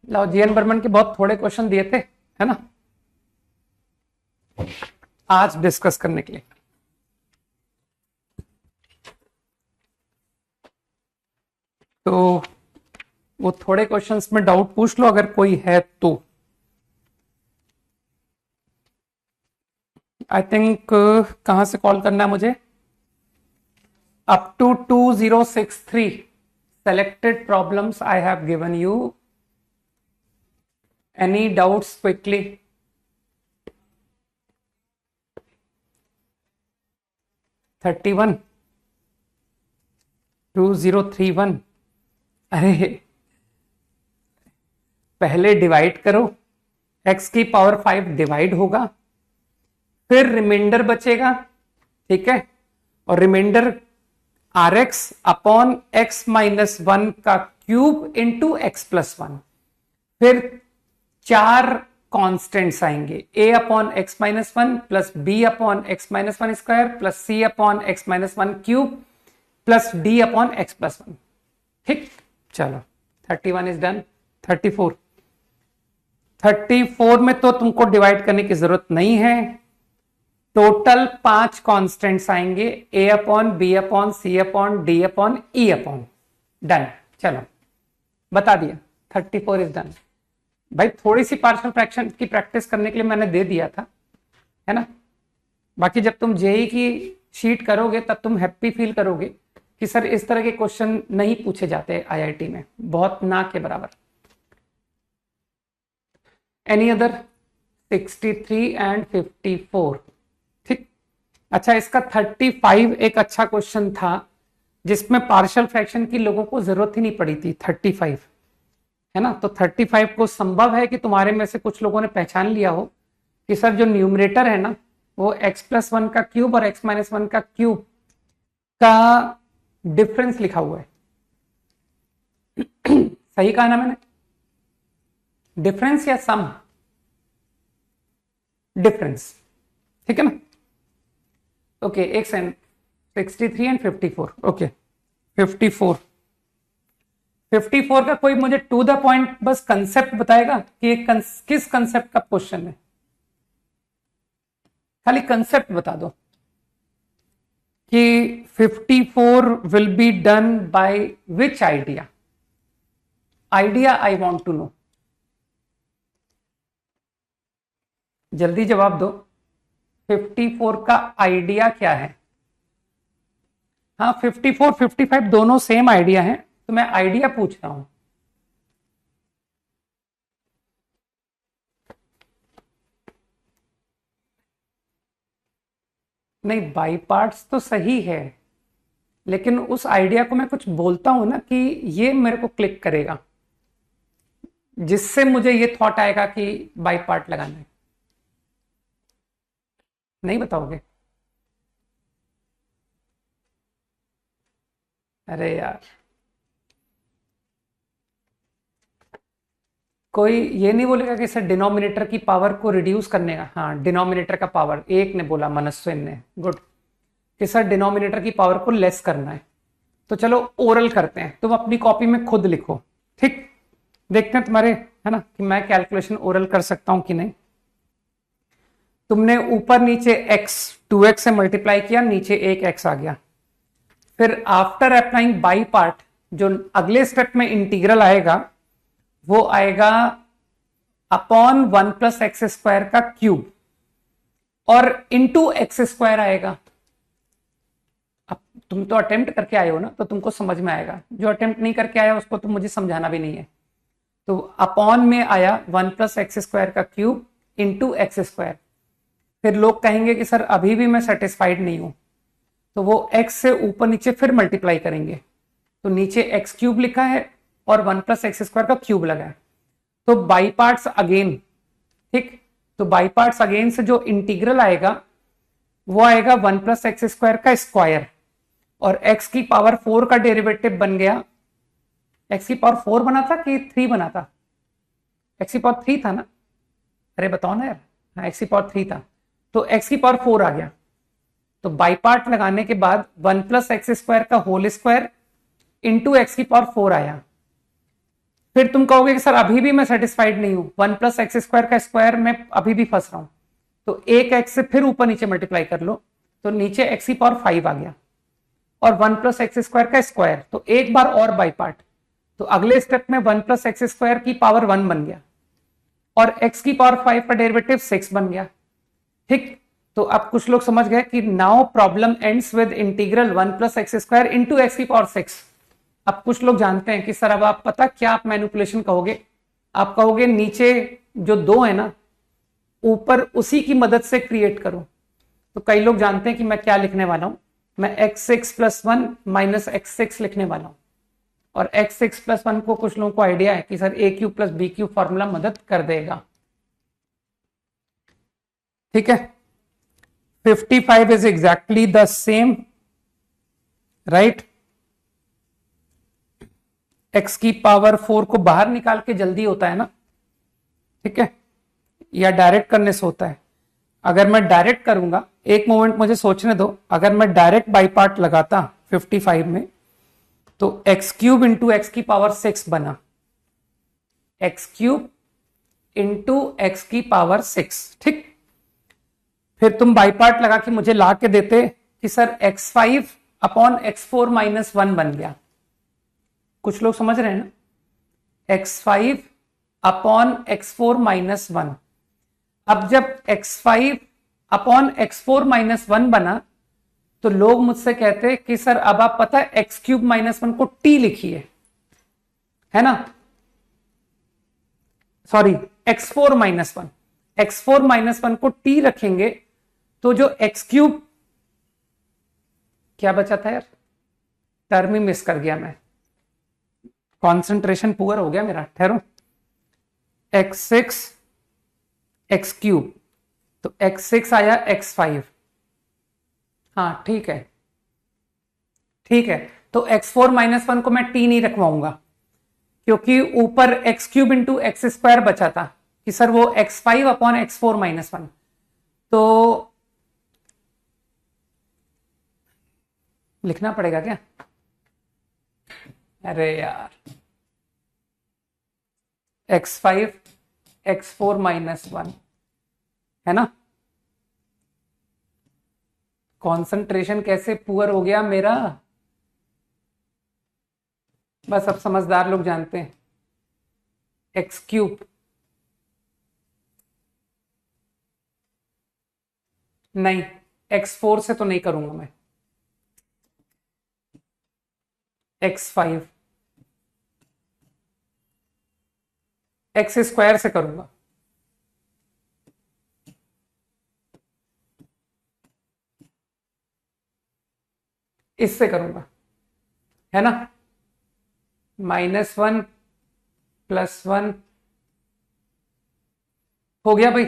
लो GN Burman के बहुत थोड़े क्वेश्चन दिए थे, है ना, आज डिस्कस करने के लिए। तो वो थोड़े क्वेश्चंस में डाउट पूछ लो अगर कोई है तो। आई थिंक कहां से कॉल करना है मुझे? Up to 2063 selected problems I have given you. Any doubts quickly? $31 2031। अरे पहले डिवाइड करो, x की पावर 5 डिवाइड होगा, फिर रिमाइंडर बचेगा, ठीक है, और remainder rx upon x minus 1 का क्यूब इंटू x प्लस 1, फिर 4 कॉन्स्टेंट्स आएंगे, a upon x minus 1 plus b upon x minus 1 square plus c upon x minus 1 cube plus d upon x plus 1। ठीक, चलो 31 is done. 34 में तो तुमको divide करने की जरूरत नहीं है। टोटल 5 कॉन्स्टेंट्स आएंगे, a upon B upon C upon D upon E upon. Done, चलो बता दिया, 34 इज डन। भाई थोड़ी सी पार्शियल फ्रैक्शन की प्रैक्टिस करने के लिए मैंने दे दिया था, है ना। बाकी जब तुम जेई की शीट करोगे तब तुम हैप्पी फील करोगे कि सर इस तरह के क्वेश्चन नहीं पूछे जाते आईआईटी में, बहुत ना के बराबर। Any other? 63 एंड 54। ठीक, अच्छा इसका 35 एक अच्छा क्वेश्चन था जिसमें पार्शियल फ्रैक्शन की लोगों को जरूरत ही नहीं पड़ी थी। 35 है ना, तो 35 को संभव है कि तुम्हारे में से कुछ लोगों ने पहचान लिया हो कि सर जो न्यूमरेटर है ना वो x प्लस 1 का क्यूब और x माइनस 1 का क्यूब का डिफरेंस लिखा हुआ है। सही कहा ना मैंने? डिफरेंस या सम? डिफरेंस, ठीक है ना। ओके, एक सेकंड, 63 एंड 54। ओके 54 का कोई मुझे टू द पॉइंट बस कंसेप्ट बताएगा कि ये किस कंसेप्ट का क्वेश्चन है? खाली कंसेप्ट बता दो कि 54 will be done by which idea. Idea I want to know, जल्दी जवाब दो। 54 का आइडिया क्या है? हाँ 54 55 दोनों सेम आइडिया है, तो मैं आइडिया पूछ रहा हूं। नहीं, बाई पार्ट्स तो सही है, लेकिन उस आइडिया को मैं कुछ बोलता हूं ना कि ये मेरे को क्लिक करेगा, जिससे मुझे ये थॉट आएगा कि बाई पार्ट लगाना है। नहीं बताओगे? अरे यार, कोई ये नहीं बोलेगा कि सर डिनोमिनेटर की पावर को रिड्यूस करने का। हाँ, डिनोमिनेटर का पावर, एक ने बोला, मनस्विन ने, गुड, कि सर डिनोमिनेटर की पावर को लेस करना है। तो चलो ओरल करते हैं, तुम अपनी कॉपी में खुद लिखो, ठीक, देखते हैं तुम्हारे, है ना, कि मैं कैलकुलेशन ओरल कर सकता हूं कि नहीं। तुमने ऊपर नीचे x 2x से मल्टीप्लाई किया, नीचे एक x आ गया। फिर आफ्टर अप्लाइंग बाई पार्ट जो अगले स्टेप में इंटीग्रल आएगा वो आएगा अपॉन 1 प्लस एक्स स्क्वायर का क्यूब और इंटू एक्स स्क्वायर आएगा। अब तुम तो अटेम्प्ट करके आए हो ना, तो तुमको समझ में आएगा। जो अटेम्प्ट नहीं करके आया उसको तो मुझे समझाना भी नहीं है। तो अपॉन में आया 1 प्लस एक्स स्क्वायर का क्यूब इंटू एक्स स्क्वायर। फिर लोग कहेंगे कि सर अभी भी मैं सेटिस्फाइड नहीं हूं, तो वो x से ऊपर नीचे फिर मल्टीप्लाई करेंगे, तो नीचे एक्स क्यूब लिखा है और 1 प्लस एक्स स्क्वायर का क्यूब लगा है। तो बाई पार्ट्स अगेन, ठीक, तो बाई पार्ट्स अगेन से जो इंटीग्रल आएगा वो आएगा 1 प्लस एक्स स्क्वायर का स्क्वायर और x की पावर 4 का डेरिवेटिव बन गया। x की पावर 4 बना था कि 3 बना था? x की पावर 3 था ना? अरे बताओ ना यार। हाँ, x की पावर 3 था, तो x की पावर 4 आ गया। तो बाई पार्ट लगाने के बाद 1 प्लस एक्स स्क्वायर का होल स्क्वायर इंटू एक्स की पावर 4 आया। फिर तुम कहोगे कि सर अभी भी मैं सेटिस्फाइड नहीं हूं, 1 प्लस एक्स स्क्वायर का स्क्वायर में अभी भी फंस रहा हूं, तो एक एक्स से फिर ऊपर नीचे मल्टीप्लाई कर लो, तो नीचे एक्स की पावर 5 आ गया, और 1 प्लस एक्स स्क्वायर का स्क्वायर, तो एक बार और बाई पार्ट, तो अगले स्टेप में 1 प्लस एक्स स्क्वायर की पावर 1 बन गया, और x की पावर 5 का डेरिवेटिव 6 बन गया। ठीक, तो अब कुछ लोग समझ गए कि now problem ends with integral 1 plus x square into x की पावर 6। अब कुछ लोग जानते हैं कि सर अब आप पता क्या आप मैनिपुलेशन कहोगे, आप कहोगे नीचे जो 2 है ना, ऊपर उसी की मदद से क्रिएट करो। तो कई लोग जानते हैं कि मैं क्या लिखने वाला हूं, मैं x6 प्लस 1 माइनस x6 लिखने वाला हूं, और x6 प्लस 1 को कुछ लोगों को आइडिया है कि sir a cube plus B cube formula मदद कर देगा। ठीक है, 55 is exactly the same, right. x की पावर 4 को बाहर निकाल के जल्दी होता है ना, ठीक है, या डायरेक्ट करने से होता है। अगर मैं डायरेक्ट करूंगा, एक मोमेंट मुझे सोचने दो, अगर मैं डायरेक्ट बाई पार्ट लगाता 55 में, तो एक्स क्यूब इंटू एक्स की पावर 6 बना, एक्स क्यूब इंटू एक्स की पावर 6। ठीक, फिर तुम बाई पार्ट लगा के मुझे ला के देते कि sir x5 upon x4 minus 1 बन गया। कुछ लोग समझ रहे हैं ना, x5 अपॉन x4 माइनस 1। अब जब x5 अपॉन x4 माइनस 1 बना, तो लोग मुझसे कहते कि सर अब आप पता है एक्स क्यूब माइनस 1 को t लिखिए, है ना, sorry x4 minus 1, x4 minus 1 को t रखेंगे, तो जो एक्स क्यूब, क्या बचा था यार, टर्म ही मिस कर गया मैं, कॉन्सेंट्रेशन पुअर हो गया मेरा, ठहरो, x6 एक्स क्यूब, तो x6 आया x5, हाँ ठीक है, ठीक है, तो x4 माइनस 1 को मैं t नहीं रखवाऊंगा, क्योंकि ऊपर x cube into x square बचा था कि सर वो x5 अपॉन x4 माइनस 1, तो लिखना पड़ेगा क्या, अरे यार, x5 x4 माइनस 1, है ना, कॉन्सेंट्रेशन कैसे पुअर हो गया मेरा, बस अब समझदार लोग जानते हैं, एक्स क्यूब, नहीं x4 से तो नहीं करूंगा मैं, x5 एक्स स्क्वायर से करूंगा, इससे करूंगा, है ना, -1 +1 हो गया भाई,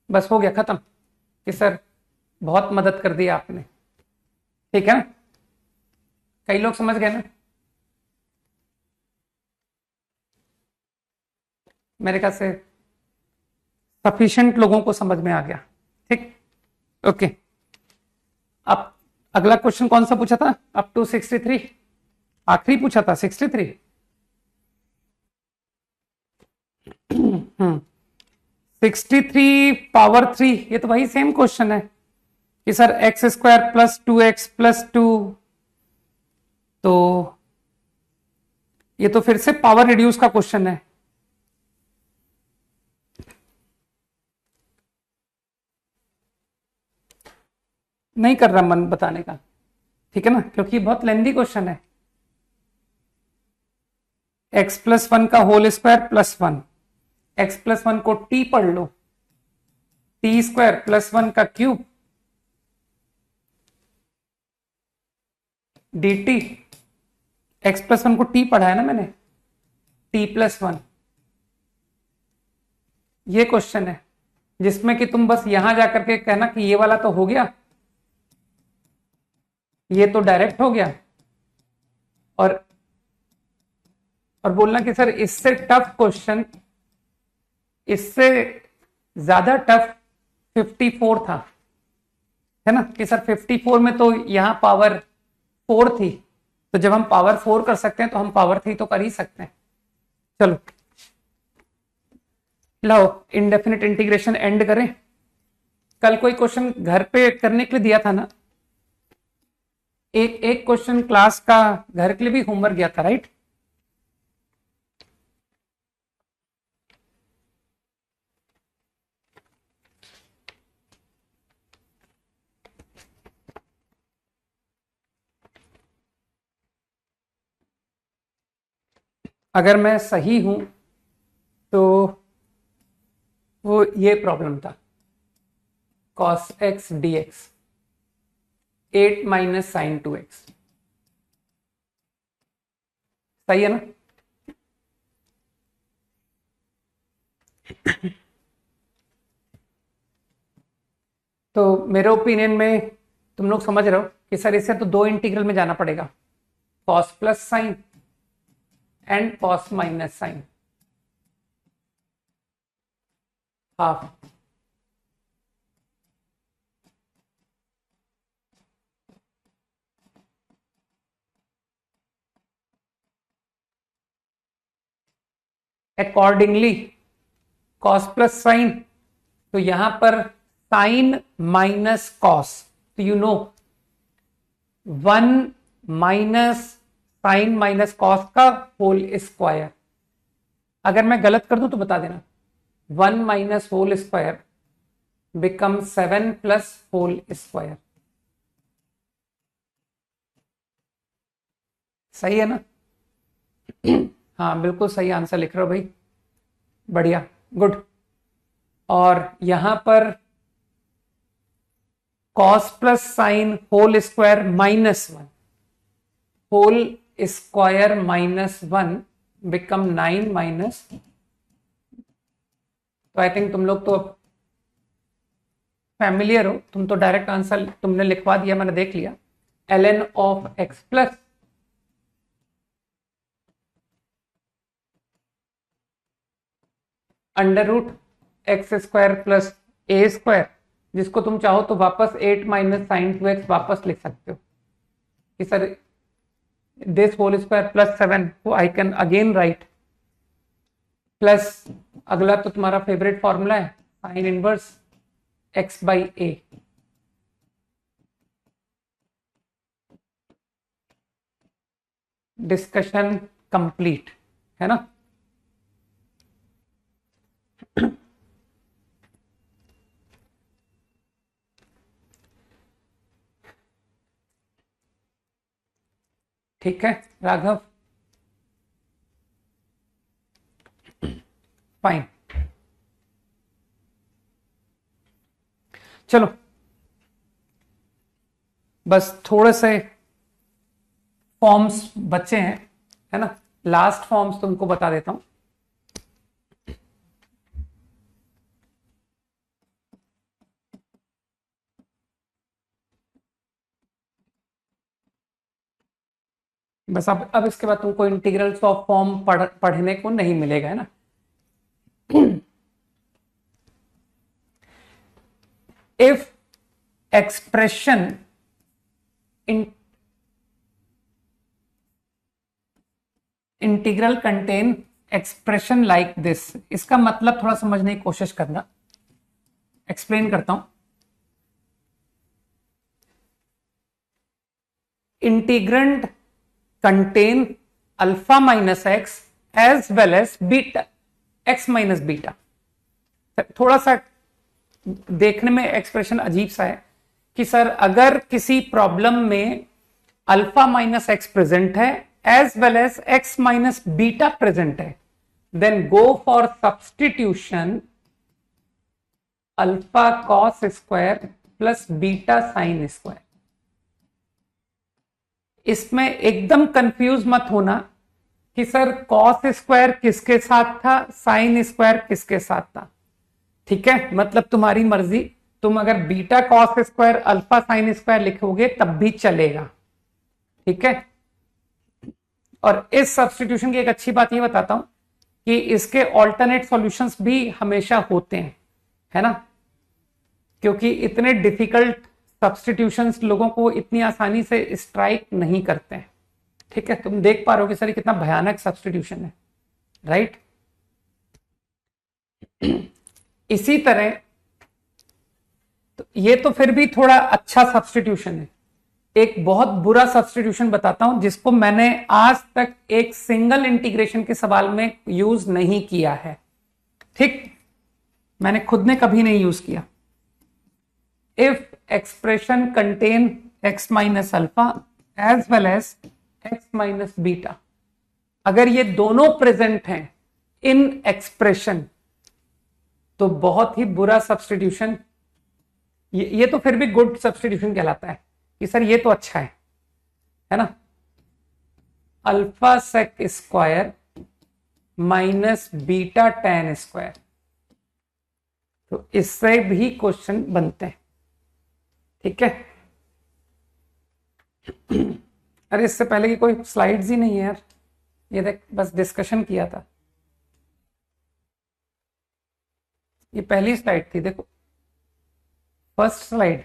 बस हो गया खत्म, कि सर बहुत मदद कर दी आपने, ठीक है ना, कई लोग समझ गए ना, मेरे ख्याल से सफिशिएंट लोगों को समझ में आ गया, ठीक, ओके। अब अगला क्वेश्चन कौन सा पूछा था, अप टू 63, आखिरी पूछा था 63, 63 पावर 3, ये तो वही सेम क्वेश्चन है कि sir x square plus 2x plus 2, तो ये तो फिर से पावर रिड्यूस का क्वेश्चन है, नहीं कर रहा मन बताने का, ठीक है ना, क्योंकि बहुत लेंदी क्वेश्चन है, x प्लस 1 का whole square plus 1, x plus 1 को t पढ़ लो, t स्क्वायर प्लस 1 का क्यूब dt, x प्लस 1 को t पढ़ा है ना मैंने, t प्लस 1, ये क्वेश्चन है जिसमें कि तुम बस यहां जाकर के कहना कि ये वाला तो हो गया, ये तो डायरेक्ट हो गया, और बोलना कि सर इससे टफ क्वेश्चन, इससे ज्यादा टफ 54 था, है ना, कि सर 54 में तो यहां पावर 4 थी, तो जब हम पावर 4 कर सकते हैं तो हम पावर 3 तो कर ही सकते हैं, चलो लाओ इंडेफिनिट इंटीग्रेशन एंड करें। कल कोई क्वेश्चन घर पे करने के लिए दिया था ना, एक एक क्वेश्चन क्लास का घर के लिए भी होमवर्क गया था, राइट? अगर मैं सही हूं तो वो ये प्रॉब्लम था, cos x dx 8 minus sine 2x, सही है ना? तो मेरे ओपिनियन में तुम लोग समझ रहे हो कि सर इसे तो दो इंटीग्रल में जाना पड़ेगा, cos plus sine and cos minus sine, half. Accordingly cos plus sine, तो यहां पर साइन माइनस कॉस, तो you know 1 minus sine minus cos का होल स्क्वायर। अगर मैं गलत कर दूं तो बता देना। 1 minus whole square become 7 plus whole square, सही है ना? हाँ बिल्कुल सही आंसर लिख रहे हो भाई, बढ़िया, गुड। और यहां पर cos plus sine whole square minus 1 whole square minus 1 become 9 minus, तो आई थिंक तुम लोग तो फैमिलियर हो, तुम तो डायरेक्ट आंसर तुमने लिखवा दिया, मैंने देख लिया। ln of x plus under root x square plus A square, जिसको तुम चाहो तो वापस 8 माइनस साइन 2x वापस लिख सकते हो कि sir this whole square plus 7 को I can again write, plus अगला तो तुम्हारा फेवरेट फॉर्मूला है sine inverse x by A. Discussion complete है ना? ठीक है राघव, फाइन। चलो बस थोड़े से फॉर्म्स बचे हैं, है ना? लास्ट फॉर्म्स तुमको बता देता हूं। बस अब इसके बाद तुमको इंटीग्रल्स ऑफ फॉर्म पढ़ने को नहीं मिलेगा, है ना? If expression integral contain expression like this, इसका मतलब थोड़ा समझने की कोशिश करना, एक्सप्लेन करता हूं। Integrand contain alpha minus x as well as beta x minus beta. थोड़ा सा देखने में एक्सप्रेशन अजीब सा है कि सर अगर किसी प्रॉब्लम में अल्फा माइनस एक्स प्रेजेंट है as well as X minus beta present है, then go for substitution alpha cos square plus beta sine square. इसमें एकदम कंफ्यूज मत होना कि सर कॉस स्क्वायर किसके साथ था, साइन स्क्वायर किसके साथ था। ठीक है, मतलब तुम्हारी मर्जी, तुम अगर beta cos square alpha sine square लिखोगे तब भी चलेगा। ठीक है, और इस सब्स्टिट्यूशन की एक अच्छी बात ये बताता हूं कि इसके ऑल्टरनेट सॉल्यूशंस भी हमेशा होते हैं, है ना? क्योंकि इतने डिफिकल्ट सब्स्टिट्यूशंस लोगों को इतनी आसानी से स्ट्राइक नहीं करते हैं। ठीक है, तुम देख पा रहे हो कि सर कितना भयानक सब्स्टिट्यूशन है। राइट। इसी तरह तो ये तो फिर भी थोड़ा अच्छा सब्स्टिट्यूशन है। एक बहुत बुरा सब्स्टिट्यूशन बताता हूं जिसको मैंने आज तक एक सिंगल इंटीग्रेशन के सवाल में यूज नहीं किया है। ठीक, मैंने खुद ने कभी नहीं यूज किया। If expression contain x minus alpha as well as x minus beta, अगर ये दोनों प्रेजेंट हैं इन एक्सप्रेशन तो बहुत ही बुरा सब्स्टिट्यूशन। ये तो फिर भी गुड सब्स्टिट्यूशन कहलाता है कि सर ये तो अच्छा है ना। Alpha sec square minus beta tan square, तो इससे भी क्वेश्चन बनते हैं। ठीक है, अरे इससे पहले की कोई स्लाइड्स ही नहीं है यार, ये देख बस डिस्कशन किया था। ये पहली स्लाइड थी, देखो first slide,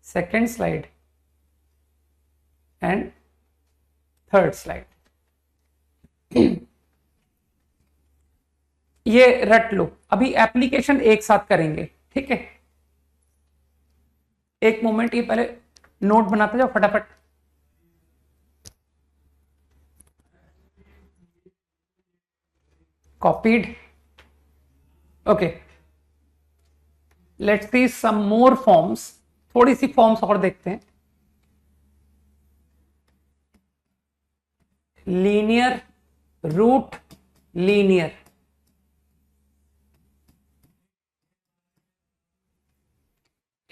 second slide and third slide. ये रट लो, अभी एप्लीकेशन एक साथ करेंगे। ठीक है, एक मोमेंट, ये पहले नोट बनाते जाओ फटाफट। Copied, okay. Let's see some more forms, थोड़ी सी फॉर्म्स और देखते हैं। Linear root linear,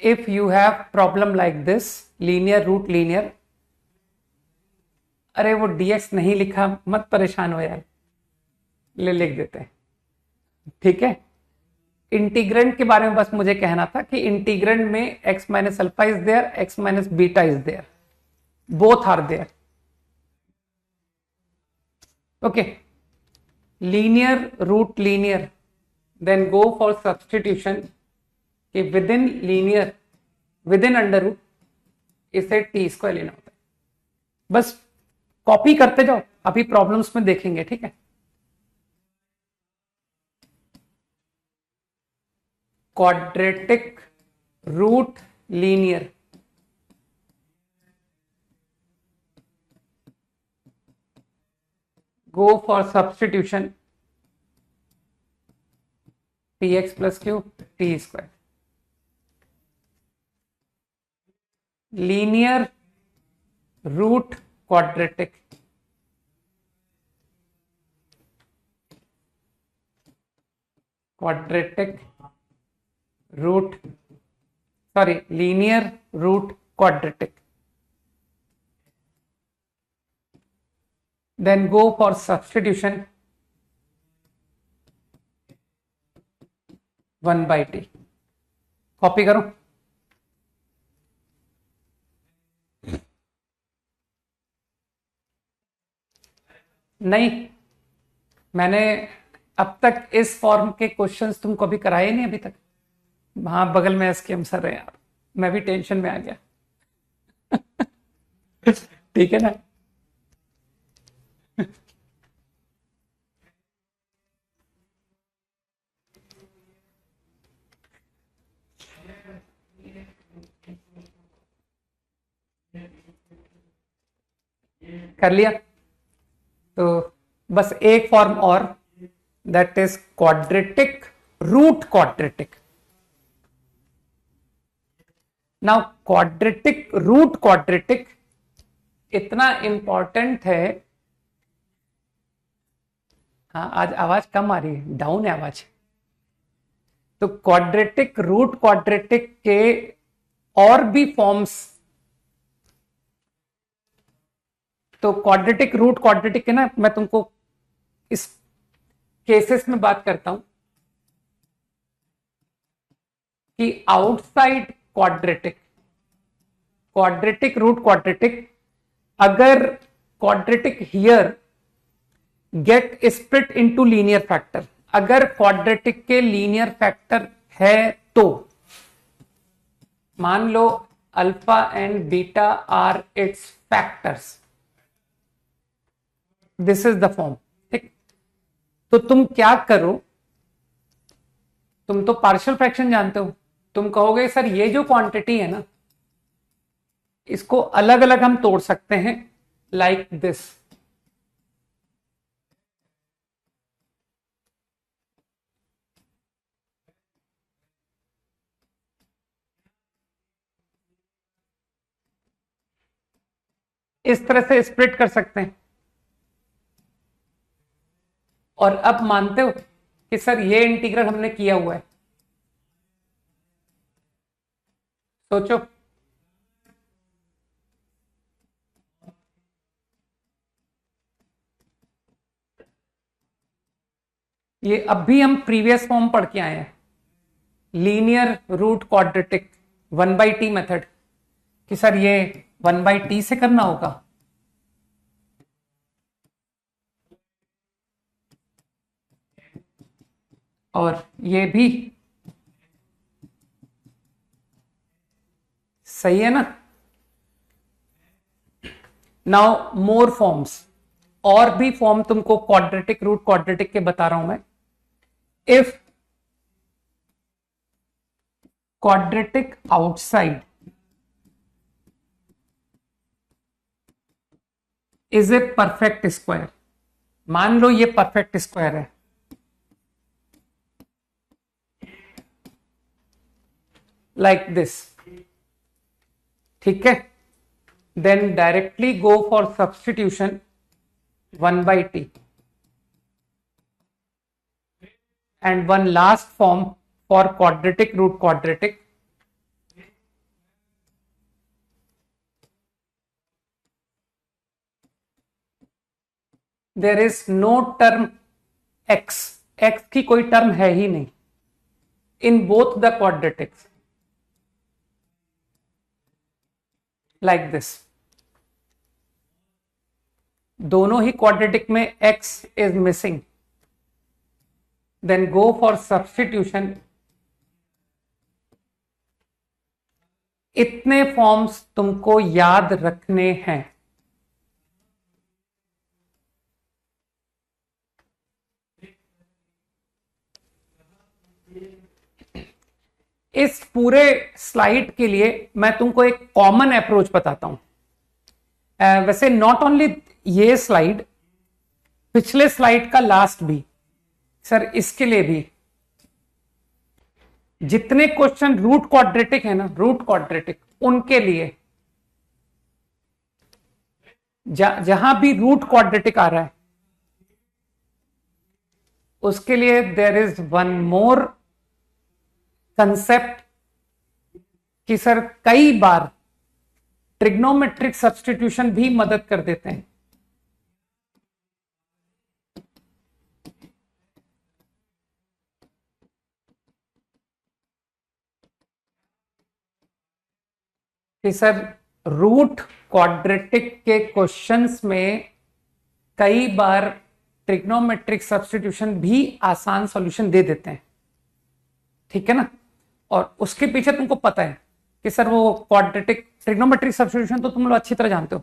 if you have problem like this linear root linear, अरे वो dx नहीं लिखा, मत परेशान हो यार, ले लिख देते हैं। ठीक है, इंटीग्रेंड के बारे में बस मुझे कहना था कि इंटीग्रेंड में x minus alpha is there, x minus beta is there, both are there. Okay, linear root linear, then go for substitution कि within linear, within under root, इसे टी स्क्वायर लेना होता है। बस copy करते जाओ, अभी problems में देखेंगे। ठीक है, quadratic root linear, go for substitution px plus q t square, linear root quadratic, linear root quadratic, then go for substitution 1 by t। Copy करो, नहीं मैंने अब तक इस फॉर्म के क्वेश्चंस तुमको अभी कराए नहीं अभी तक। हाँ, बगल में एसकेएम सर है यार, मैं भी टेंशन में आ गया। ठीक है ना, कर लिया। तो बस एक फॉर्म और, that is quadratic root quadratic. Now quadratic root quadratic इतना इंपॉर्टेंट है। हाँ, आज आवाज कम आ रही है, डाउन है आवाज। तो क्वाड्रेटिक रूट क्वाड्रेटिक के और भी फॉर्म्स, तो क्वाड्रेटिक रूट क्वाड्रेटिक के ना मैं तुमको इस केसेस में बात करता हूं कि outside quadratic, quadratic root quadratic, अगर quadratic here get split into linear factor, अगर क्वाड्रेटिक के लीनियर फैक्टर है तो मान लो alpha and beta are its factors, this is the form. ठीक, तो तुम क्या करो, तुम तो पार्शियल फ्रैक्शन जानते हो, तुम कहोगे सर ये जो क्वांटिटी है ना, इसको अलग अलग हम तोड़ सकते हैं, लाइक दिस। इस तरह से स्प्लिट कर सकते हैं। और अब मानते हो कि सर ये इंटीग्रल हमने किया हुआ है, सोचो। ये अब भी हम प्रीवियस फॉर्म पढ़ के आए हैं, linear root quadratic 1/t method, कि सर ये 1/t से करना होगा। और ये भी सही है ना। नाउ मोर फॉर्म्स, और भी फॉर्म तुमको क्वाड्रेटिक रूट क्वाड्रेटिक के बता रहा हूं मैं। If quadratic outside is a perfect square, मान लो ये परफेक्ट स्क्वायर है, लाइक दिस, ठीक है, then directly go for substitution 1/t, and one last form for quadratic root quadratic, there is no term x, x की कोई term है ही नहीं in both the quadratics, like this। दोनों ही quadratic में x is missing, then go for substitution। इतने forms तुमको याद रखने हैं। इस पूरे स्लाइड के लिए मैं तुमको एक कॉमन अप्रोच बताता हूं। वैसे नॉट ओनली ये स्लाइड, पिछले स्लाइड का लास्ट भी, सर इसके लिए भी, जितने क्वेश्चन रूट क्वाड्रेटिक है ना, रूट क्वाड्रेटिक, उनके लिए जहां भी रूट क्वाड्रेटिक आ रहा है, उसके लिए there is one more concept, कि सर कई बार ट्रिग्नोमेट्रिक सब्स्टिट्यूशन भी मदद कर देते हैं। कि सर रूट क्वाड्रेटिक के क्वेश्चंस में कई बार ट्रिग्नोमेट्रिक सब्स्टिट्यूशन भी आसान सॉल्यूशन दे देते हैं, ठीक है ना। और उसके पीछे तुमको पता है कि सर वो क्वाड्रेटिक ट्रिग्नोमेट्रिक सब्स्टिट्यूशन तो तुम लोग अच्छी तरह जानते हो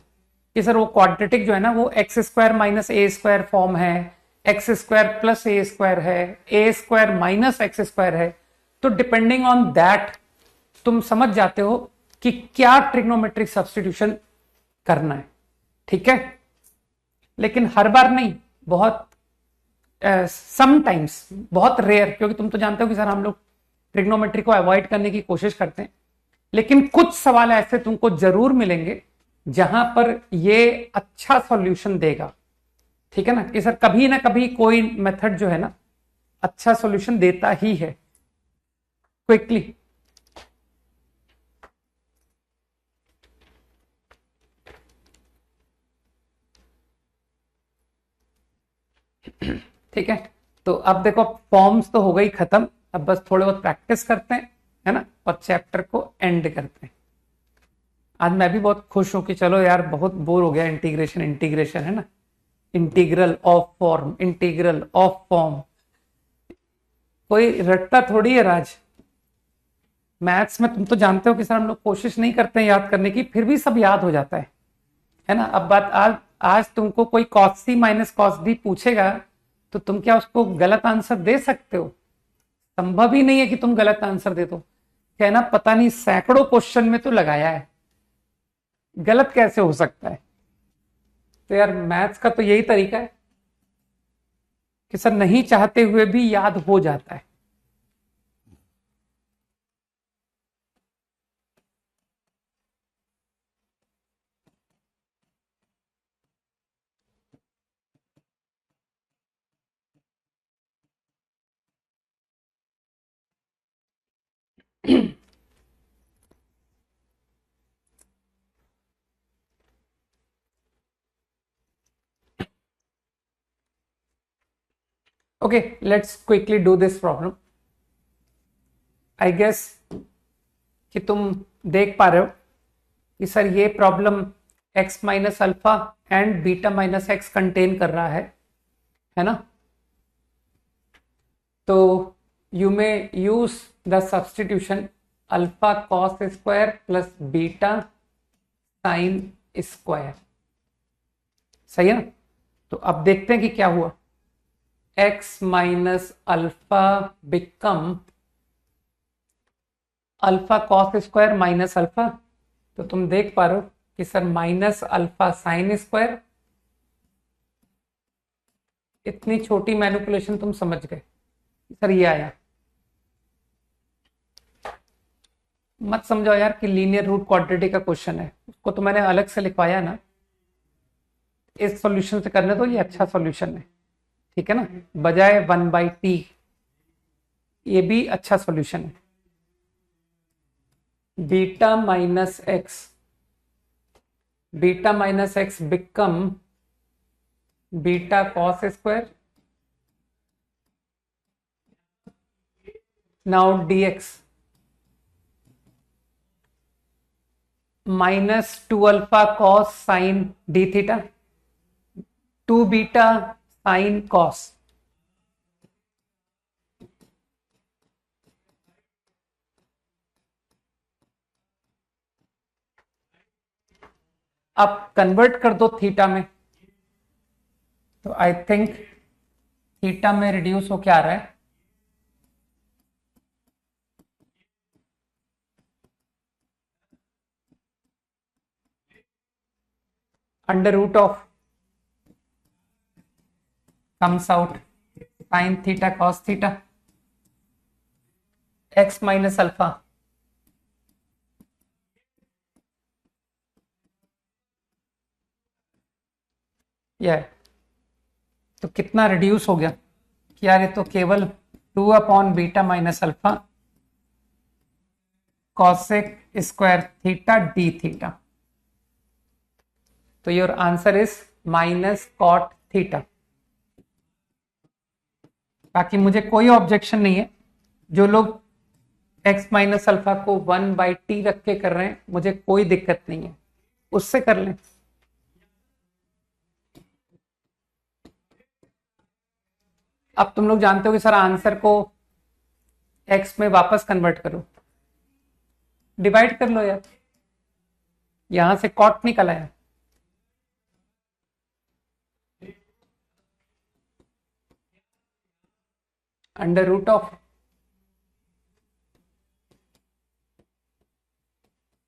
कि सर वो क्वाड्रेटिक जो है ना, वो एक्स स्क्वायर माइनस ए स्क्वायर फॉर्म है, x square plus A square है, ए स्क्वायर माइनस एक्स स्क्वायर है। तो डिपेंडिंग ऑन दैट तुम समझ जाते हो कि क्या ट्रिग्नोमेट्रिक सब्स्टिट्यूशन करना है, ठीक है। लेकिन हर बार नहीं, बहुत समटाइम्स, बहुत रेयर, क्योंकि तुम तो जानते हो कि सर हम लोग ट्रिग्नोमेट्री को अवॉइड करने की कोशिश करते हैं। लेकिन कुछ सवाल ऐसे तुमको जरूर मिलेंगे जहां पर ये अच्छा सॉल्यूशन देगा, ठीक है ना, कि सर कभी ना कभी कोई मेथड जो है ना अच्छा सॉल्यूशन देता ही है। क्विकली ठीक है। तो अब देखो, फॉर्म्स तो हो गई खत्म, अब बस थोड़े बहुत प्रैक्टिस करते हैं, है ना, और चैप्टर को एंड करते हैं। आज मैं भी बहुत खुश हूं कि चलो यार, बहुत बोर हो गया इंटीग्रेशन, इंटीग्रेशन है ना, integral of form, integral of form, कोई रटता थोड़ी है राज। मैथ्स में तुम तो जानते हो कि सर हम लोग कोशिश नहीं करते हैं याद करने की, फिर भी सब याद हो जाता है ना। अब बात आज तुमको कोई cos c minus cos d पूछेगा तो तुम क्या उसको गलत आंसर दे सकते हो? संभव ही नहीं है कि तुम गलत आंसर दे दो। कहना पता नहीं सैकड़ों क्वेश्चन में तो लगाया है, गलत कैसे हो सकता है? तो यार मैथ्स का तो यही तरीका है कि सर नहीं चाहते हुए भी याद हो जाता है। Okay, let's quickly do this problem. I guess कि तुम देख पा रहे हो कि सर ये problem x minus alpha and beta minus x contain कर रहा है ना? तो you may use the substitution alpha cos square plus beta sine square. सही है ना? तो अब देखते हैं कि क्या हुआ। x minus alpha become alpha cos square minus alpha. तो तुम देख पा रहे हो कि sir minus alpha sine square. इतनी छोटी मैनिपुलेशन तुम समझ गए, सर ये आया। मत समझो यार कि लीनियर रूट क्वाड्रेटिक का क्वेश्चन है, उसको तो मैंने अलग से लिखवाया ना। इस सॉल्यूशन से करने तो ये अच्छा सॉल्यूशन है, ठीक है ना, बजाय 1/t। ये भी अच्छा सॉल्यूशन है। Beta minus x become beta cos square. Now dx minus 2 alpha cos sine D theta, 2 beta sine cos. अब कन्वर्ट कर दो थीटा में, तो आई थिंक थीटा में रिड्यूस हो क्या आ रहा है, under root of comes out sine theta cos theta x minus alpha. यह तो कितना रिड्यूस हो गया कि यार ये तो केवल 2 upon beta minus alpha cosec square theta D theta. तो your answer is minus cot theta. बाकी मुझे कोई ऑब्जेक्शन नहीं है, जो लोग x माइनस अल्फा को 1/t रख के कर रहे हैं, मुझे कोई दिक्कत नहीं है, उससे कर लें। अब तुम लोग जानते हो कि सर आंसर को x में वापस कन्वर्ट करो, डिवाइड कर लो यार, यहां से कॉट निकल आया। Under root of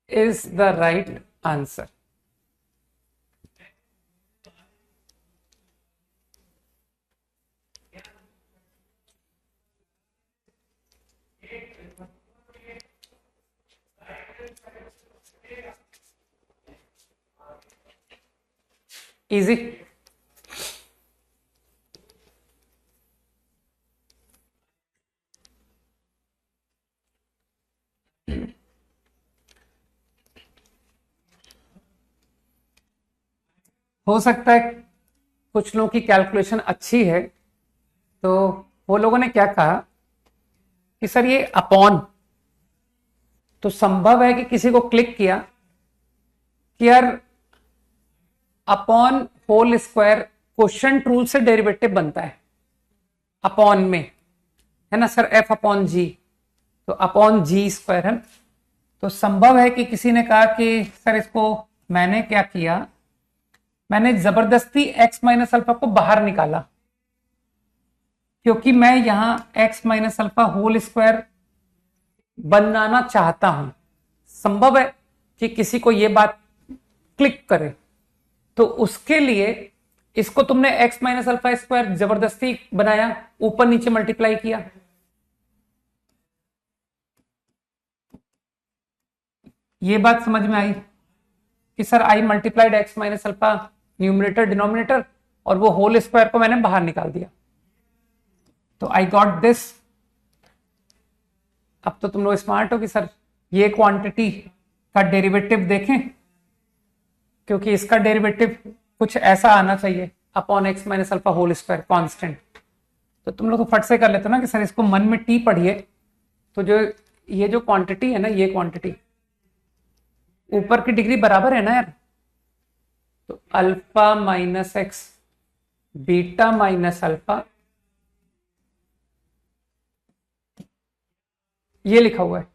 is the right answer. Easy. हो सकता है कुछ लोगों की कैलकुलेशन अच्छी है, तो वो लोगों ने क्या कहा कि सर ये अपॉन, तो संभव है कि किसी को क्लिक किया कि यार upon whole square quotient rule से डेरिवेटिव बनता है अपॉन में, है ना सर, एफ अपॉन जी, तो अपॉन जी स्क्वायर है। तो संभव है कि किसी ने कहा कि सर इसको मैंने क्या किया, मैंने जबरदस्ती x माइनस अल्फा को बाहर निकाला, क्योंकि मैं यहां x minus alpha whole square बनाना चाहता हूं। संभव है कि किसी को यह बात क्लिक करे, तो उसके लिए इसको तुमने x माइनस अल्फा स्क्वायर जबरदस्ती बनाया, ऊपर नीचे मल्टीप्लाई किया। ये बात समझ में आई कि sir I multiplied x minus alpha numerator denominator, और वो होल स्क्वायर को मैंने बाहर निकाल दिया, तो आई गॉट दिस। अब तो तुम लोग स्मार्ट हो कि सर ये क्वांटिटी का डेरिवेटिव देखें, क्योंकि इसका डेरिवेटिव कुछ ऐसा आना चाहिए upon x minus alpha whole square constant. तो तुम लोग तो फट से कर लेते हो ना कि सर इसको मन में टी पढ़िए, तो जो ये जो क्वांटिटी है ना, ये क्वांटिटी ऊपर की डिग्री बराबर है ना यार, तो alpha minus x beta minus alpha, ये लिखा हुआ है।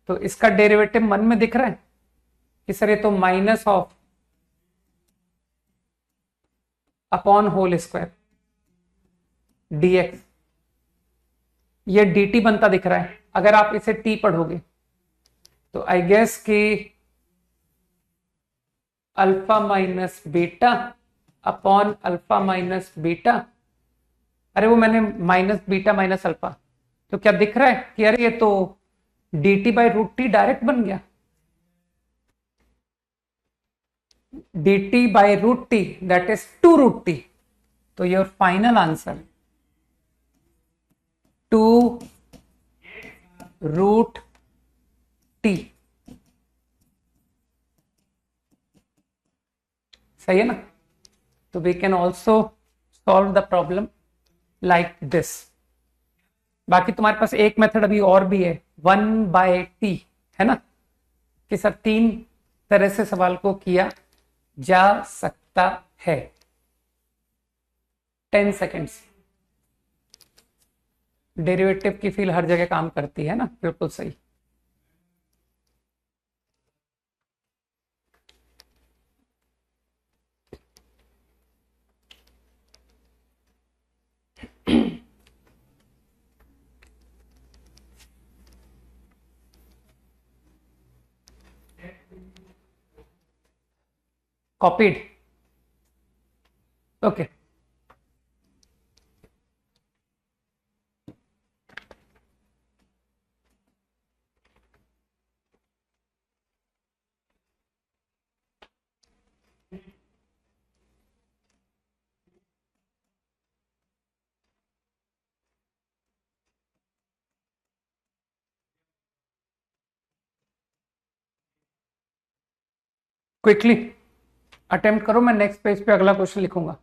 तो इसका डेरिवेटिव मन में दिख रहा है कि सर ये तो minus of upon whole square dx, ये dt बनता दिख रहा है। अगर आप इसे t पढ़ोगे तो आई गेस कि alpha minus beta upon alpha minus beta, अरे वो मैंने माइनस बीटा माइनस अल्फा, तो क्या दिख रहा है कि अरे ये तो dt by root T direct बन गया, dt by root T that is 2 root T. तो your final answer 2 root T, सही है ना। तो we can also solve the problem like this. बाकी तुम्हारे पास एक मेथड अभी और भी है, 1/t, है ना, कि सर 3 तरह से सवाल को किया जा सकता है। 10 सेकेंड्स। डेरिवेटिव की फील हर जगह काम करती है ना, बिल्कुल सही। Copied, okay. क्विकली अटेम्प्ट करो, मैं नेक्स्ट पेज पे अगला क्वेश्चन लिखूंगा।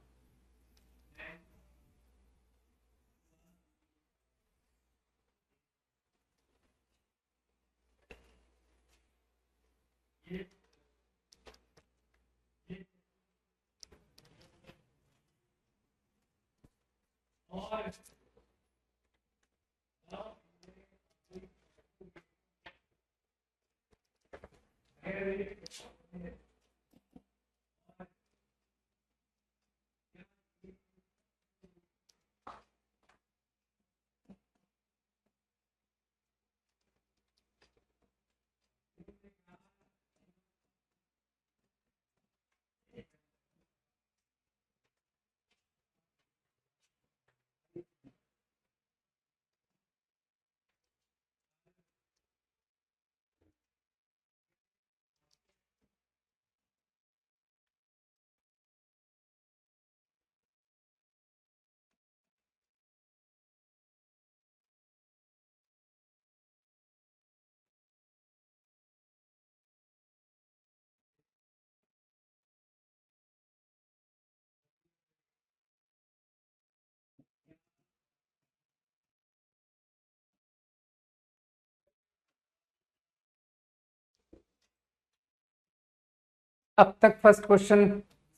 अब तक फर्स्ट क्वेश्चन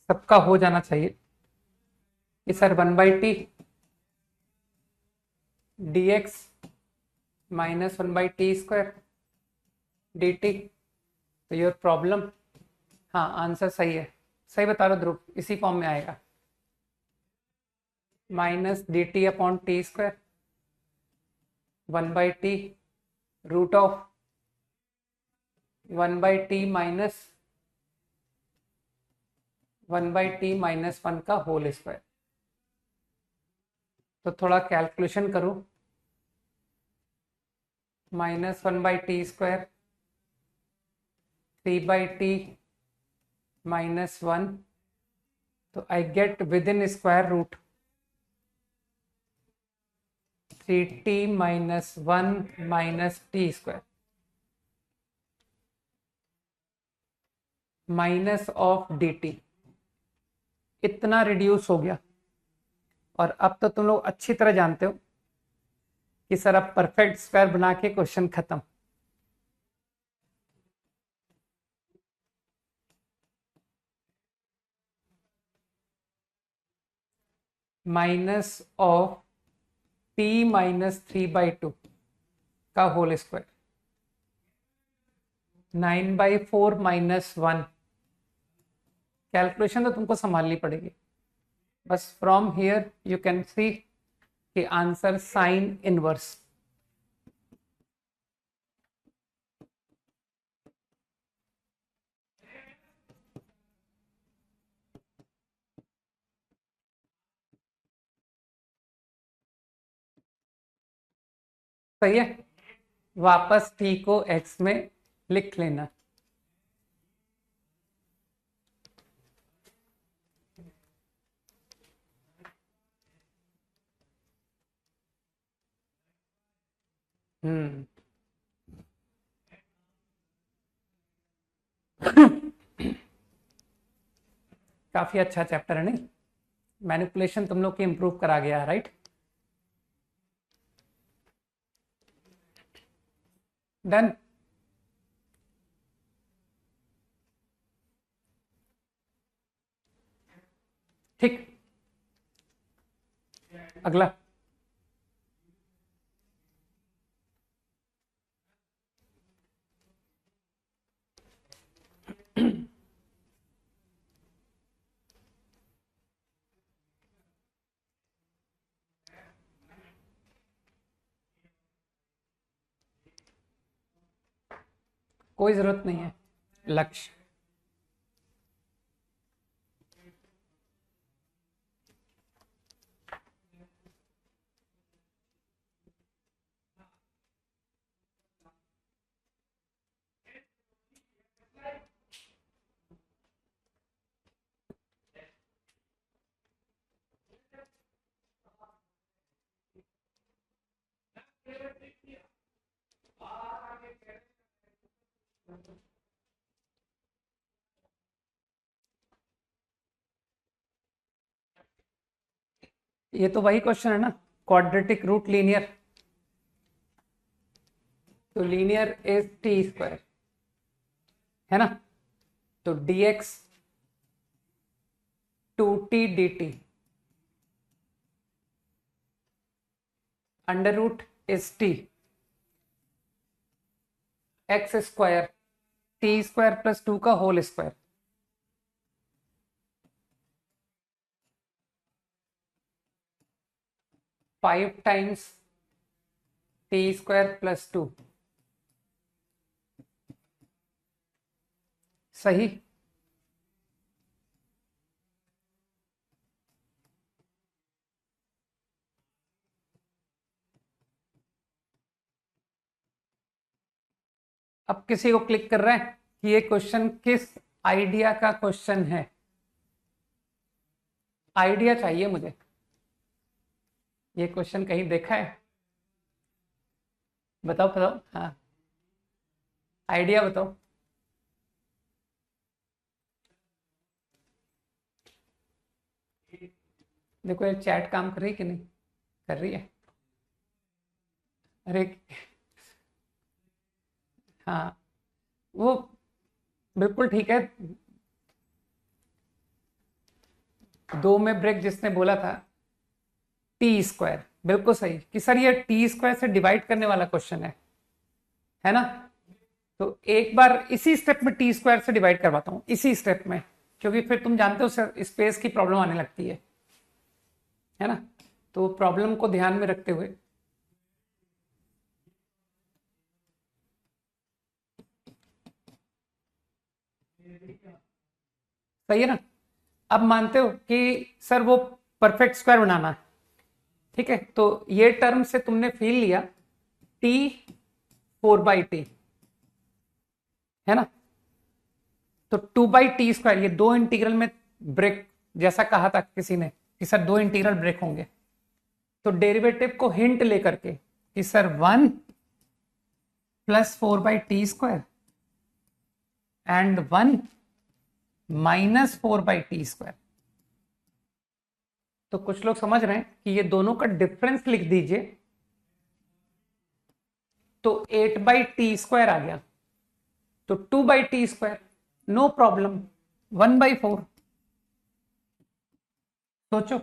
सबका हो जाना चाहिए कि sir 1/t dx minus 1/t square dt, तो योर प्रॉब्लम, हाँ आंसर सही है। सही बता रहा ध्रुव, इसी फॉर्म में आएगा। Minus D T upon T square 1/t root of 1/t minus 1/t minus 1 का होल स्क्वायर। तो थोड़ा कैलकुलेशन करूं, minus 1/t square 3/t minus 1, तो I get with in square root 3t minus 1 minus T square minus of dt। इतना reduce हो गया। और अब तो तुम लोग अच्छी तरह जानते हो कि सर अब परफेक्ट स्क्वायर बना के क्वेश्चन खत्म। माइनस ऑफ t माइनस 3/2 का होल स्क्वायर 9/4 माइनस 1। कैलकुलेशन तो तुमको संभालनी पड़ेगी। बस from here you can see कि आंसर साइन इनवर्स। सही है, वापस t को x में लिख लेना। काफी अच्छा चैप्टर है, नहीं? मैनिपुलेशन तुम लोग की इंप्रूव करा गया, राइट? डन। ठीक, अगला। कोई जरूरत नहीं है। लक्ष्य ये तो वही क्वेश्चन है ना, क्वाड्रेटिक रूट लीनियर। तो लीनियर इज टी स्क्वायर, है ना? तो dx 2t dt under root is t x square t square plus 2 का whole square. Five times T square plus 2। सही। अब किसी को क्लिक कर रहा है कि ये क्वेश्चन किस आइडिया का क्वेश्चन है? आइडिया चाहिए मुझे। ये क्वेश्चन कहीं देखा है? बताओ बताओ। हाँ, आइडिया बताओ। देखो ये चैट काम कर रही है कि नहीं कर रही है? अरे हाँ, वो बिल्कुल ठीक है। दो में ब्रेक जिसने बोला था टी स्क्वायर, बिल्कुल सही कि सर ये टी स्क्वायर से डिवाइड करने वाला क्वेश्चन है ना? तो एक बार इसी स्टेप में टी स्क्वायर से डिवाइड करवाता हूं, इसी स्टेप में, क्योंकि फिर तुम जानते हो सर स्पेस की प्रॉब्लम आने लगती है ना? तो प्रॉब्लम को ध्यान में रखते हुए सही है ना। अब मानते हो कि सर वो परफेक्ट स्क्वायर बनाना है, ठीक है, तो ये टर्म से तुमने फील लिया टी 4/t है ना। तो 2/t², ये दो इंटीग्रल में ब्रेक, जैसा कहा था किसी ने कि सर दो इंटीग्रल ब्रेक होंगे, तो डेरिवेटिव को हिंट लेकर के कि सर 1 + 4/t² एंड 1 - 4/t²। तो कुछ लोग समझ रहे हैं कि ये दोनों का डिफरेंस लिख दीजिए, तो 8/t² आ गया, तो 2/t², नो प्रॉब्लम, 1/4। सोचो,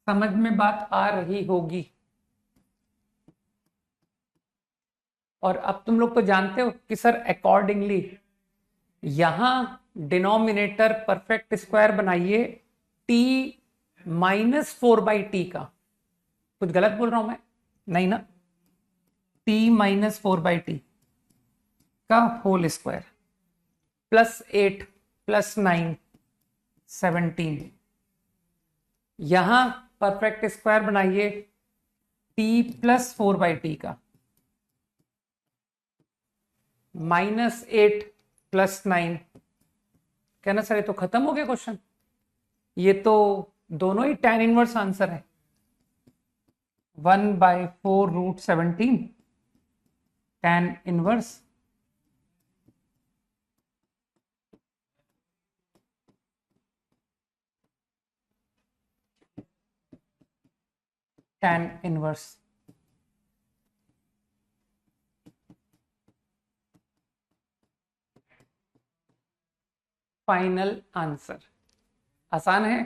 समझ में बात आ रही होगी। और अब तुम लोग तो जानते हो कि सर अकॉर्डिंगली यहां डिनोमिनेटर परफेक्ट स्क्वायर बनाइए t - 4/t का। कुछ गलत बोल रहा हूं मैं? नहीं ना। t - 4/t का होल स्क्वायर +8 + 9 17। यहां परफेक्ट स्क्वायर बनाइए t + 4/t का -8 + 9। कहना सर ये तो खत्म हो गया क्वेश्चन, ये तो दोनों ही tan इनवर्स आंसर है। 1/4√17 tan inverse tan inverse. Final answer आसान है,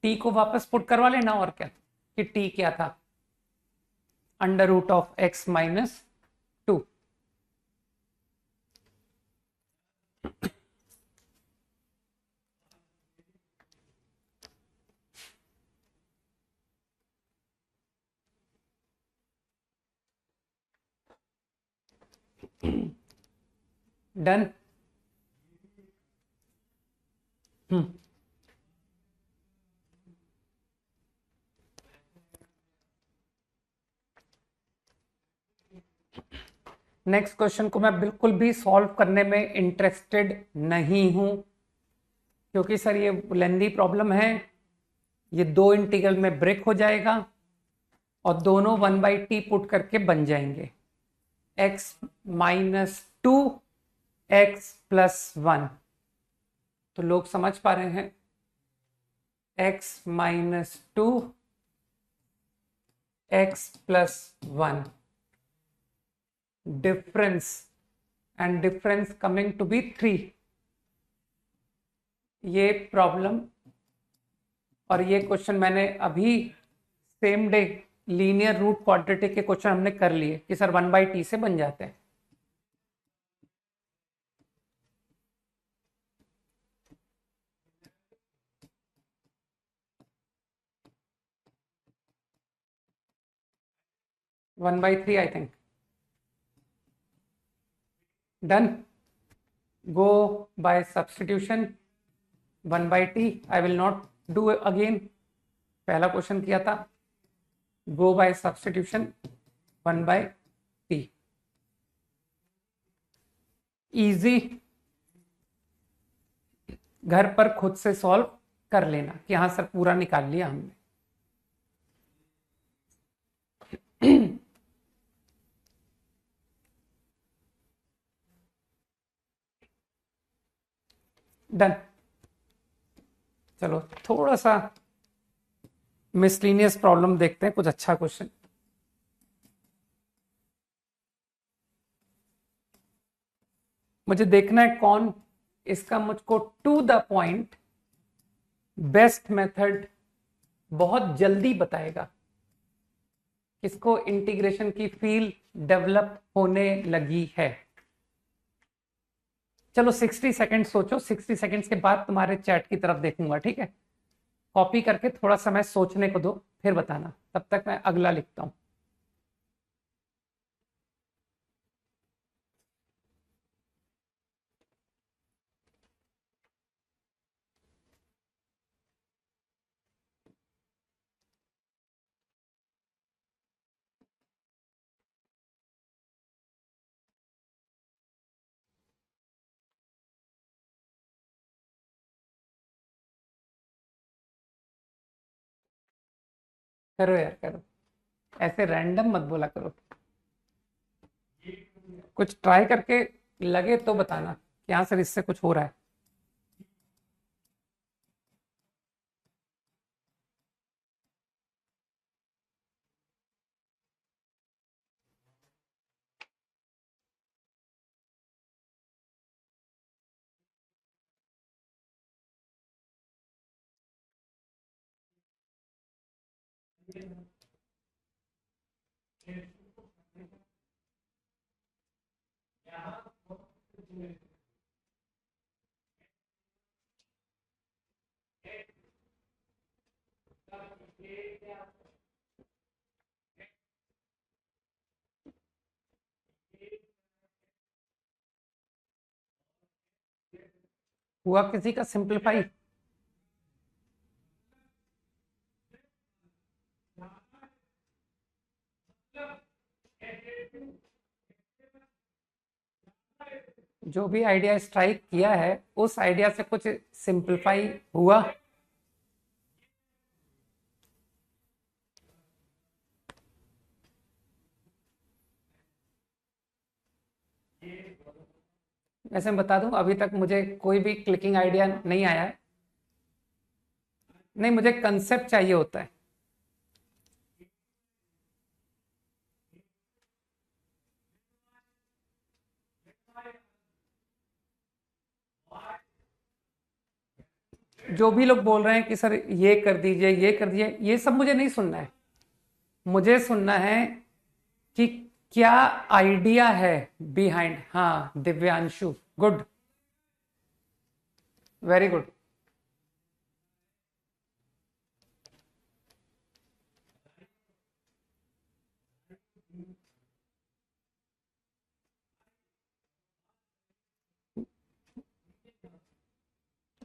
टी को वापस पुट करवा लेना और क्या, कि टी क्या था, √(x - 2). डन। नेक्स्ट क्वेश्चन को मैं बिल्कुल भी सॉल्व करने में इंटरेस्टेड नहीं हूं, क्योंकि सर ये लेंदी प्रॉब्लम है, ये दो इंटीग्रल में ब्रेक हो जाएगा और दोनों 1/t पुट करके बन जाएंगे x - 2 x + 1। तो लोग समझ पा रहे हैं, x - 2 x + 1 difference, and difference coming to be 3। ये प्रॉब्लम और ये क्वेश्चन मैंने अभी same day linear root quadratic के क्वेश्चन हमने कर लिए कि सर 1/t से बन जाते हैं। One by three I think. Done. Go by substitution 1/t। I will not do again, पहला क्वेश्चन किया था। गो बाय सब्सटीट्यूशन 1/t। इजी, घर पर खुद से सॉल्व कर लेना कि हाँ सर पूरा निकाल लिया हमने। डन। चलो थोड़ा सा मिसलिनियस प्रॉब्लम देखते हैं, कुछ अच्छा क्वेश्चन। मुझे देखना है कौन इसका मुझको to the point best method बहुत जल्दी बताएगा, किसको इंटीग्रेशन की फील डेवलप होने लगी है। चलो 60 सेकंड सोचो, 60 सेकंड्स के बाद तुम्हारे चैट की तरफ देखूंगा, ठीक है। कॉपी करके थोड़ा समय सोचने को दो, फिर बताना, तब तक मैं अगला लिखता हूं। करो यार करो, ऐसे रैंडम मत बोला करो, कुछ ट्राई करके लगे तो बताना कि हाँ सर इससे कुछ हो रहा है। हुआ किसी का सिंप्लीफाई? जो भी आइडिया स्ट्राइक किया है उस आइडिया से कुछ सिंप्लीफाई हुआ? वैसे मैं बता दूं, अभी तक मुझे कोई भी क्लिकिंग आइडिया नहीं आया है। नहीं, मुझे कंसेप्ट चाहिए होता है। जो भी लोग बोल रहे हैं कि सर ये कर दीजिए ये कर दीजिए, ये सब मुझे नहीं सुनना है। मुझे सुनना है कि क्या आइडिया है बिहाइंड। हाँ दिव्यांशु, गुड, वेरी गुड।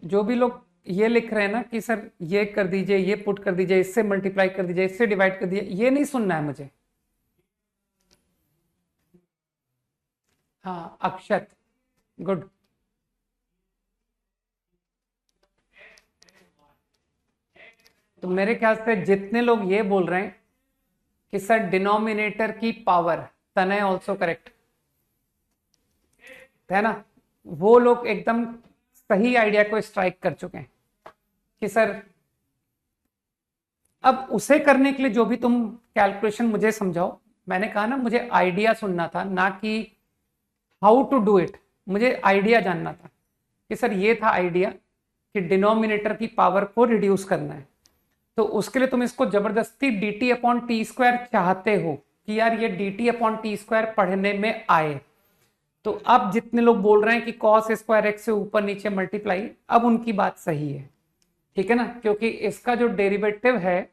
जो भी लोग ये लिख रहे हैं ना कि सर ये कर दीजिए, ये पुट कर दीजिए, इससे मल्टीप्लाई कर दीजिए, इससे डिवाइड कर दीजिए, ये नहीं सुनना है मुझे। हाँ अक्षत, गुड। तो मेरे ख्याल से जितने लोग ये बोल रहे हैं कि सर डिनोमिनेटर की पावर, तनय ऑल्सो करेक्ट है ना, वो लोग एकदम सही आइडिया को स्ट्राइक कर चुके हैं कि सर अब उसे करने के लिए जो भी तुम कैलकुलेशन मुझे समझाओ। मैंने कहा ना, मुझे आइडिया सुनना था, ना कि हाउ टू डू इट। मुझे आइडिया जानना था कि सर ये था आइडिया कि डिनोमिनेटर की पावर को रिड्यूस करना है। तो उसके लिए तुम इसको जबरदस्ती D T upon T square चाहते हो कि यार ये D T upon T square पढ़ने में आए। तो अब जितने लोग बोल रहे हैं कि कॉस स्क्वायर एक्स से ऊपर नीचे मल्टीप्लाई, अब उनकी बात सही है, ठीक है ना, क्योंकि इसका जो डेरिवेटिव है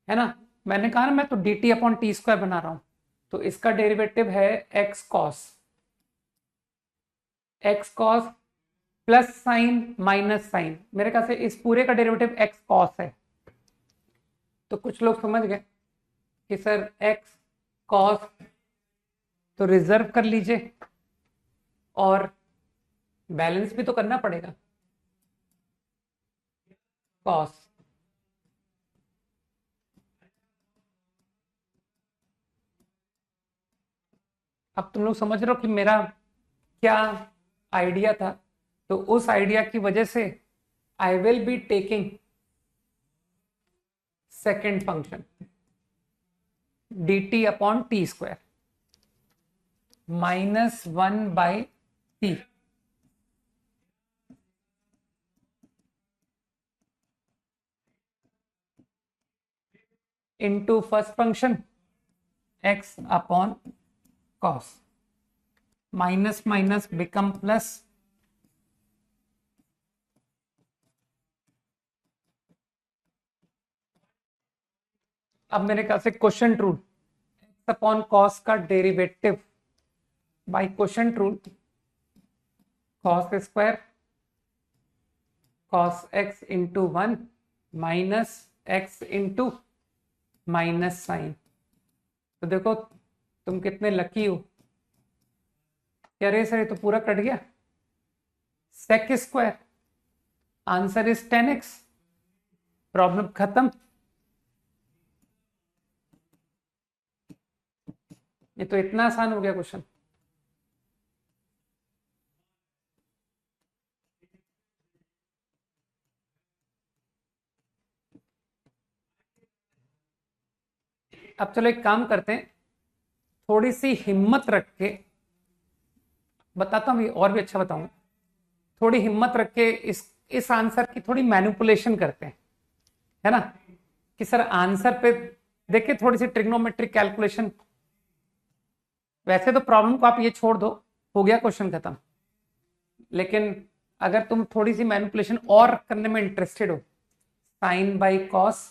ना, मैंने कहा ना मैं तो D T upon T square बना रहा हूं, तो इसका डेरिवेटिव है x cos plus sine minus sine. मेरे ख्याल से इस पूरे का डेरिवेटिव एक्स कॉस है। तो कुछ लोग समझ गए कि सर एक्स कॉस, तो रिजर्व कर लीजिए, और बैलेंस भी तो करना पड़ेगा, कॉस। अब तुम लोग समझ रहे हो कि मेरा क्या आइडिया था। तो उस आइडिया की वजह से I will be taking second function D T upon T square -1/t into first function x upon cos, minus minus become plus, अब मेरे ख्याल से question rule, X upon cos का derivative by question rule, cos square cos X into 1 minus X into minus sine. तो देखो तुम कितने lucky हो। क्या रे सर, ये तो पूरा कट गया। Sec square, answer is 10x, problem खत्म। ये तो इतना आसान हो गया क्वेश्चन। अब चलो एक काम करते हैं, थोड़ी सी हिम्मत रख के बताता हूं, और भी अच्छा बताऊंगा। थोड़ी हिम्मत रख के इस आंसर की थोड़ी मैनिपुलेशन करते हैं, है ना, कि सर आंसर पे देखिए थोड़ी सी ट्रिग्नोमेट्रिक कैलकुलेशन। वैसे तो प्रॉब्लम को आप ये छोड़ दो, हो गया क्वेश्चन खत्म। लेकिन अगर तुम थोड़ी सी मैनिपुलेशन और करने में इंटरेस्टेड हो, sine by cos,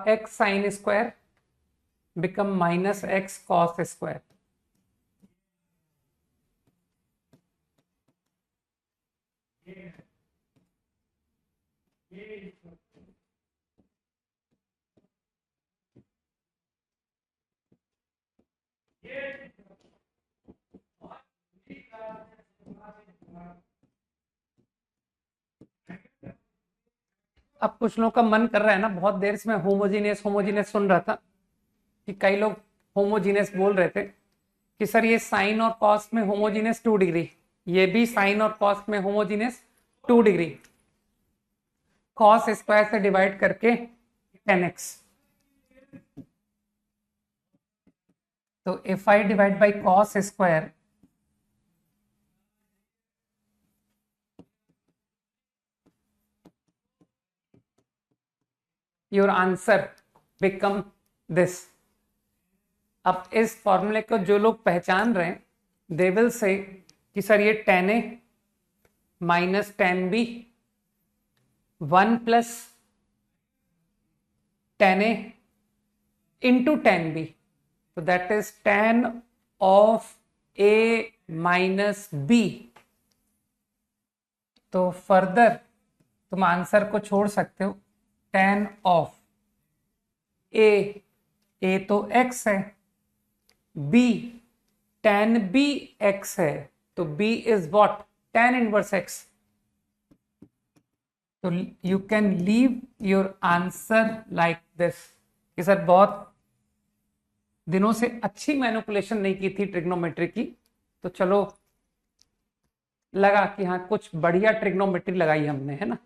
x sine square become minus x cos square. अब कुछ लोगों का मन कर रहा है ना, बहुत देर से मैं होमोजीनियस होमोजीनियस सुन रहा था कि कई लोग होमोजीनियस बोल रहे थे कि सर ये साइन और कॉस में होमोजीनियस 2 डिग्री, ये भी साइन और कॉस में होमोजीनियस 2 डिग्री, कॉस स्क्वायर से डिवाइड करके 10x। तो if I divide by cos square, your answer become this. अब इस फॉर्मूले को जो लोग पहचान रहे हैं, दे विल से कि सर ये tan a minus tan b 1 plus tan a into tan b, तो that is tan of a minus b। तो फर्दर तुम आंसर को छोड़ सकते हो, tan ऑफ a तो x है, b tan b x है, तो b is what, tan inverse x। तो you can leave your answer like this. कि सर बहुत दिनों से अच्छी मैनिपुलेशन नहीं की थी ट्रिग्नोमेट्री की, तो चलो लगा कि हाँ कुछ बढ़िया ट्रिग्नोमेट्री लगाई हमने, है ना।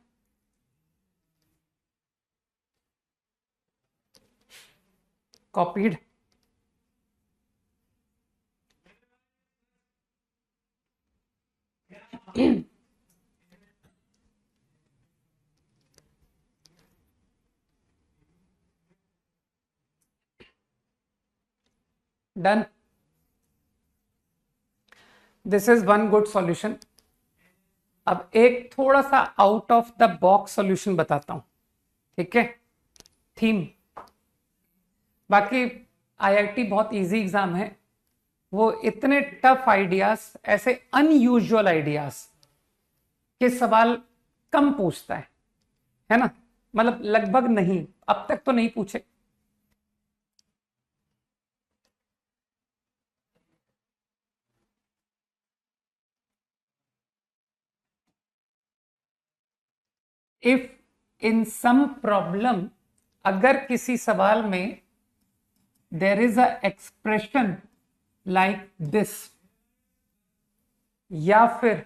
Copied. Done. This is one good solution. अब एक थोड़ा सा out of the box solution बताता हूं, ठीक है, थीम। बाकी आईआईटी बहुत इजी एग्जाम है, वो इतने टफ आइडियाज, ऐसे अनयूजुअल आइडियाज के सवाल कम पूछता है ना, मतलब लगभग नहीं, अब तक तो नहीं पूछे। इफ इन सम प्रॉब्लम, अगर किसी सवाल में there is a expression like this, या फिर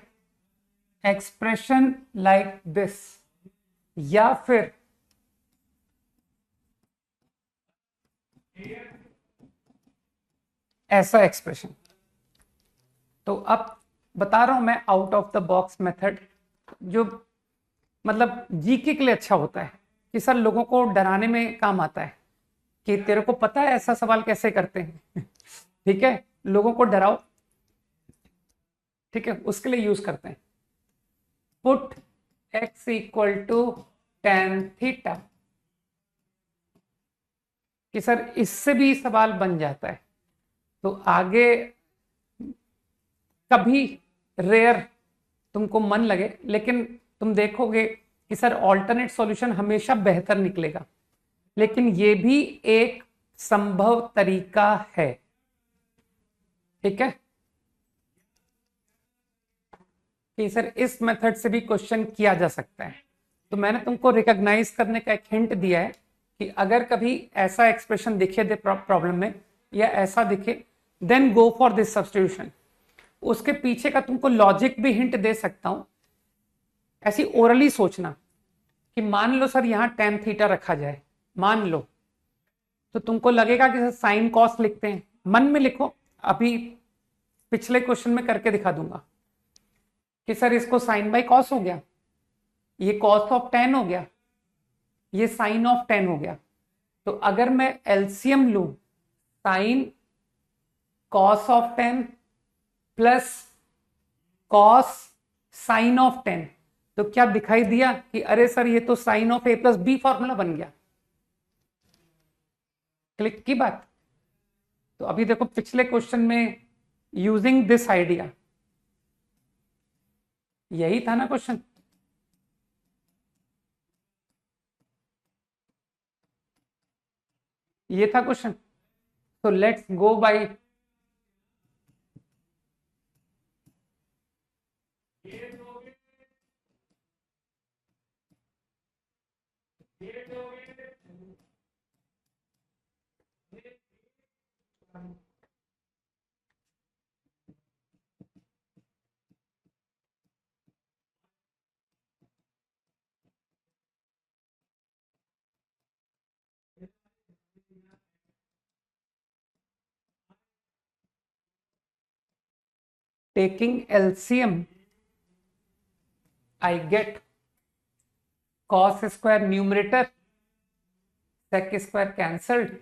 एक्सप्रेशन लाइक दिस, या फिर ऐसा एक्सप्रेशन। तो अब बता रहा हूं मैं out of the box method, जो मतलब जीके के लिए अच्छा होता है कि सर लोगों को डराने में काम आता है कि तेरे को पता है ऐसा सवाल कैसे करते हैं। ठीक है, लोगों को डराओ, ठीक है, उसके लिए यूज करते हैं। Put x equal to tan theta, कि सर इससे भी सवाल बन जाता है। तो आगे कभी रेयर तुमको मन लगे, लेकिन तुम देखोगे कि सर ऑल्टरनेट सॉल्यूशन हमेशा बेहतर निकलेगा, लेकिन ये भी एक संभव तरीका है। ठीक है, कि सर इस मेथड से भी क्वेश्चन किया जा सकता है। तो मैंने तुमको रिकॉग्नाइज करने का एक हिंट दिया है कि अगर कभी ऐसा एक्सप्रेशन दिखे दे प्रॉब्लम में या ऐसा दिखे, then go for this substitution. उसके पीछे का तुमको लॉजिक भी हिंट दे सकता हूं। ऐसी ओरली सोचना कि मान लो सर यहां tan थीटा रखा जाए, मान लो, तो तुमको लगेगा कि सर साइन कॉस लिखते हैं, मन में लिखो। अभी पिछले क्वेश्चन में करके दिखा दूंगा कि सर इसको साइन बाई कॉस हो गया, ये कॉस ऑफ टेन हो गया, ये साइन ऑफ टेन हो गया। तो अगर मैं एलसीएम लू, sine cos of tan plus cos sine of tan, तो क्या दिखाई दिया कि अरे सर ये तो sine of A plus B formula बन गया। क्लिक की बात। तो अभी देखो पिछले क्वेश्चन में यूजिंग दिस आइडिया, यही था ना क्वेश्चन। ये था क्वेश्चन। तो let's go by taking LCM, I get cos square numerator, sec square cancelled,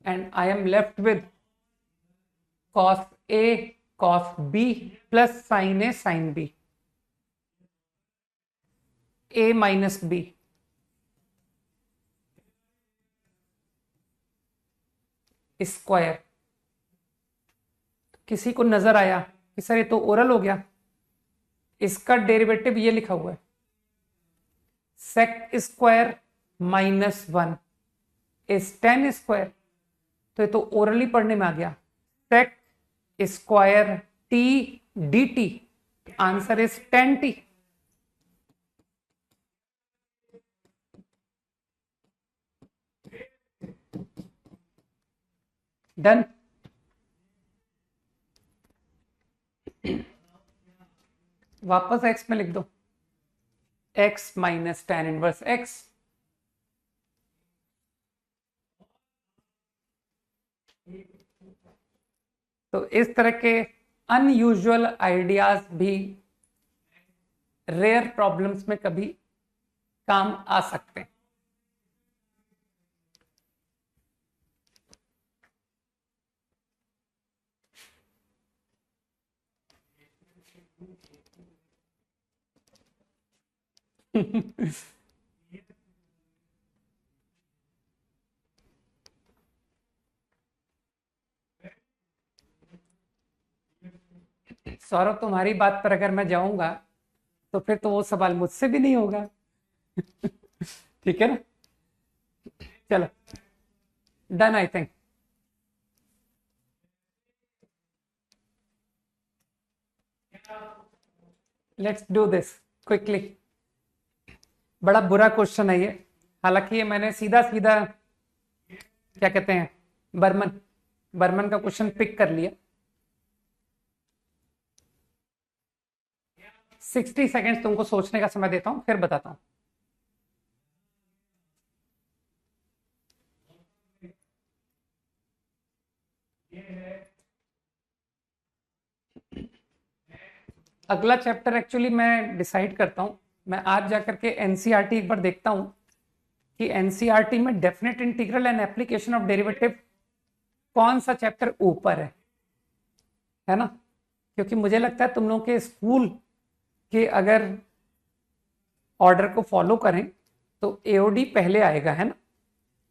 and I am left with cos A cos B plus sin A sin B, A minus B। Square. किसी को नजर आया कि sir ये तो oral हो गया, इसका डेरिवेटिव ये लिखा हुआ है, sec square minus one is tan square. तो ये तो ओरली पढ़ने में आ गया, sec square T D T, answer is tan T. Done. वापस एक्स में लिख दो, x minus tan inverse x. तो इस तरह के अनयूजुअल आइडियाज भी रेयर प्रॉब्लम्स में कभी काम आ सकते हैं। सौरभ, तुम्हारी बात पर अगर मैं जाऊंगा तो फिर तो वो सवाल मुझसे भी नहीं होगा। ठीक है ना, चलो done I think. Let's do this quickly. बड़ा बुरा क्वेश्चन है ये, हालांकि ये मैंने सीधा सीधा क्या कहते हैं बर्मन बर्मन का क्वेश्चन पिक कर लिया। 60 सेकेंड्स तुमको सोचने का समय देता हूं, फिर बताता हूं। अगला चैप्टर एक्चुअली मैं डिसाइड करता हूं, मैं आज जाकर के एनसीईआरटी एक बार देखता हूं कि एनसीईआरटी में definite integral and application of derivative कौन सा चैप्टर ऊपर है ना? क्योंकि मुझे लगता है तुम लोगों के स्कूल के अगर ऑर्डर को फॉलो करें तो एओडी पहले आएगा, है ना,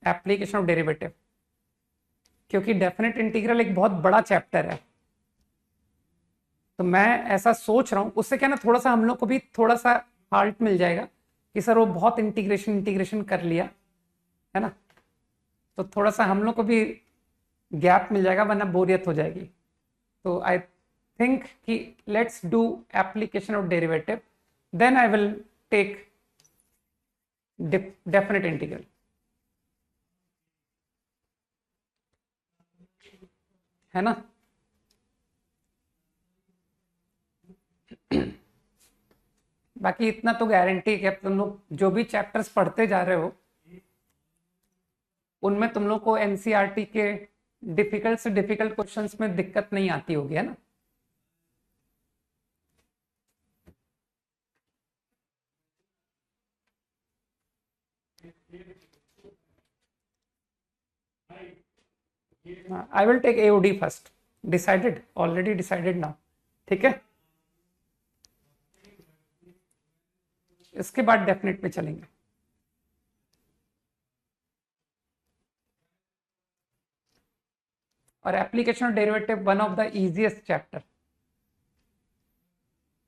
एप्लीकेशन ऑफ डेरिवेटिव, क्योंकि डेफिनेट इंटीग्रल एक बहुत बड़ा चैप्टर है। तो मैं ऐसा सोच रहा हूं, उससे क्या ना थोड़ा सा हम लोग को भी थोड़ा सा हाल्ट मिल जाएगा कि सर वो बहुत इंटीग्रेशन कर लिया, है ना, तो थोड़ा सा हम लोग को भी गैप मिल जाएगा, वरना बोरियत हो जाएगी। तो आई थिंक कि let's do application of derivative, then I will take definite integral, है ना। बाकी इतना तो गारंटी है कि अब तुम लोग जो भी चैप्टर्स पढ़ते जा रहे हो उनमें तुम लोग को एनसीईआरटी के डिफिकल्ट से डिफिकल्ट क्वेश्चंस में दिक्कत नहीं आती होगी, है ना। I will take AOD first, decided, already decided now, ठीक है। इसके बाद डेफिनेट पे चलेंगे। और application of derivative one of the easiest chapter.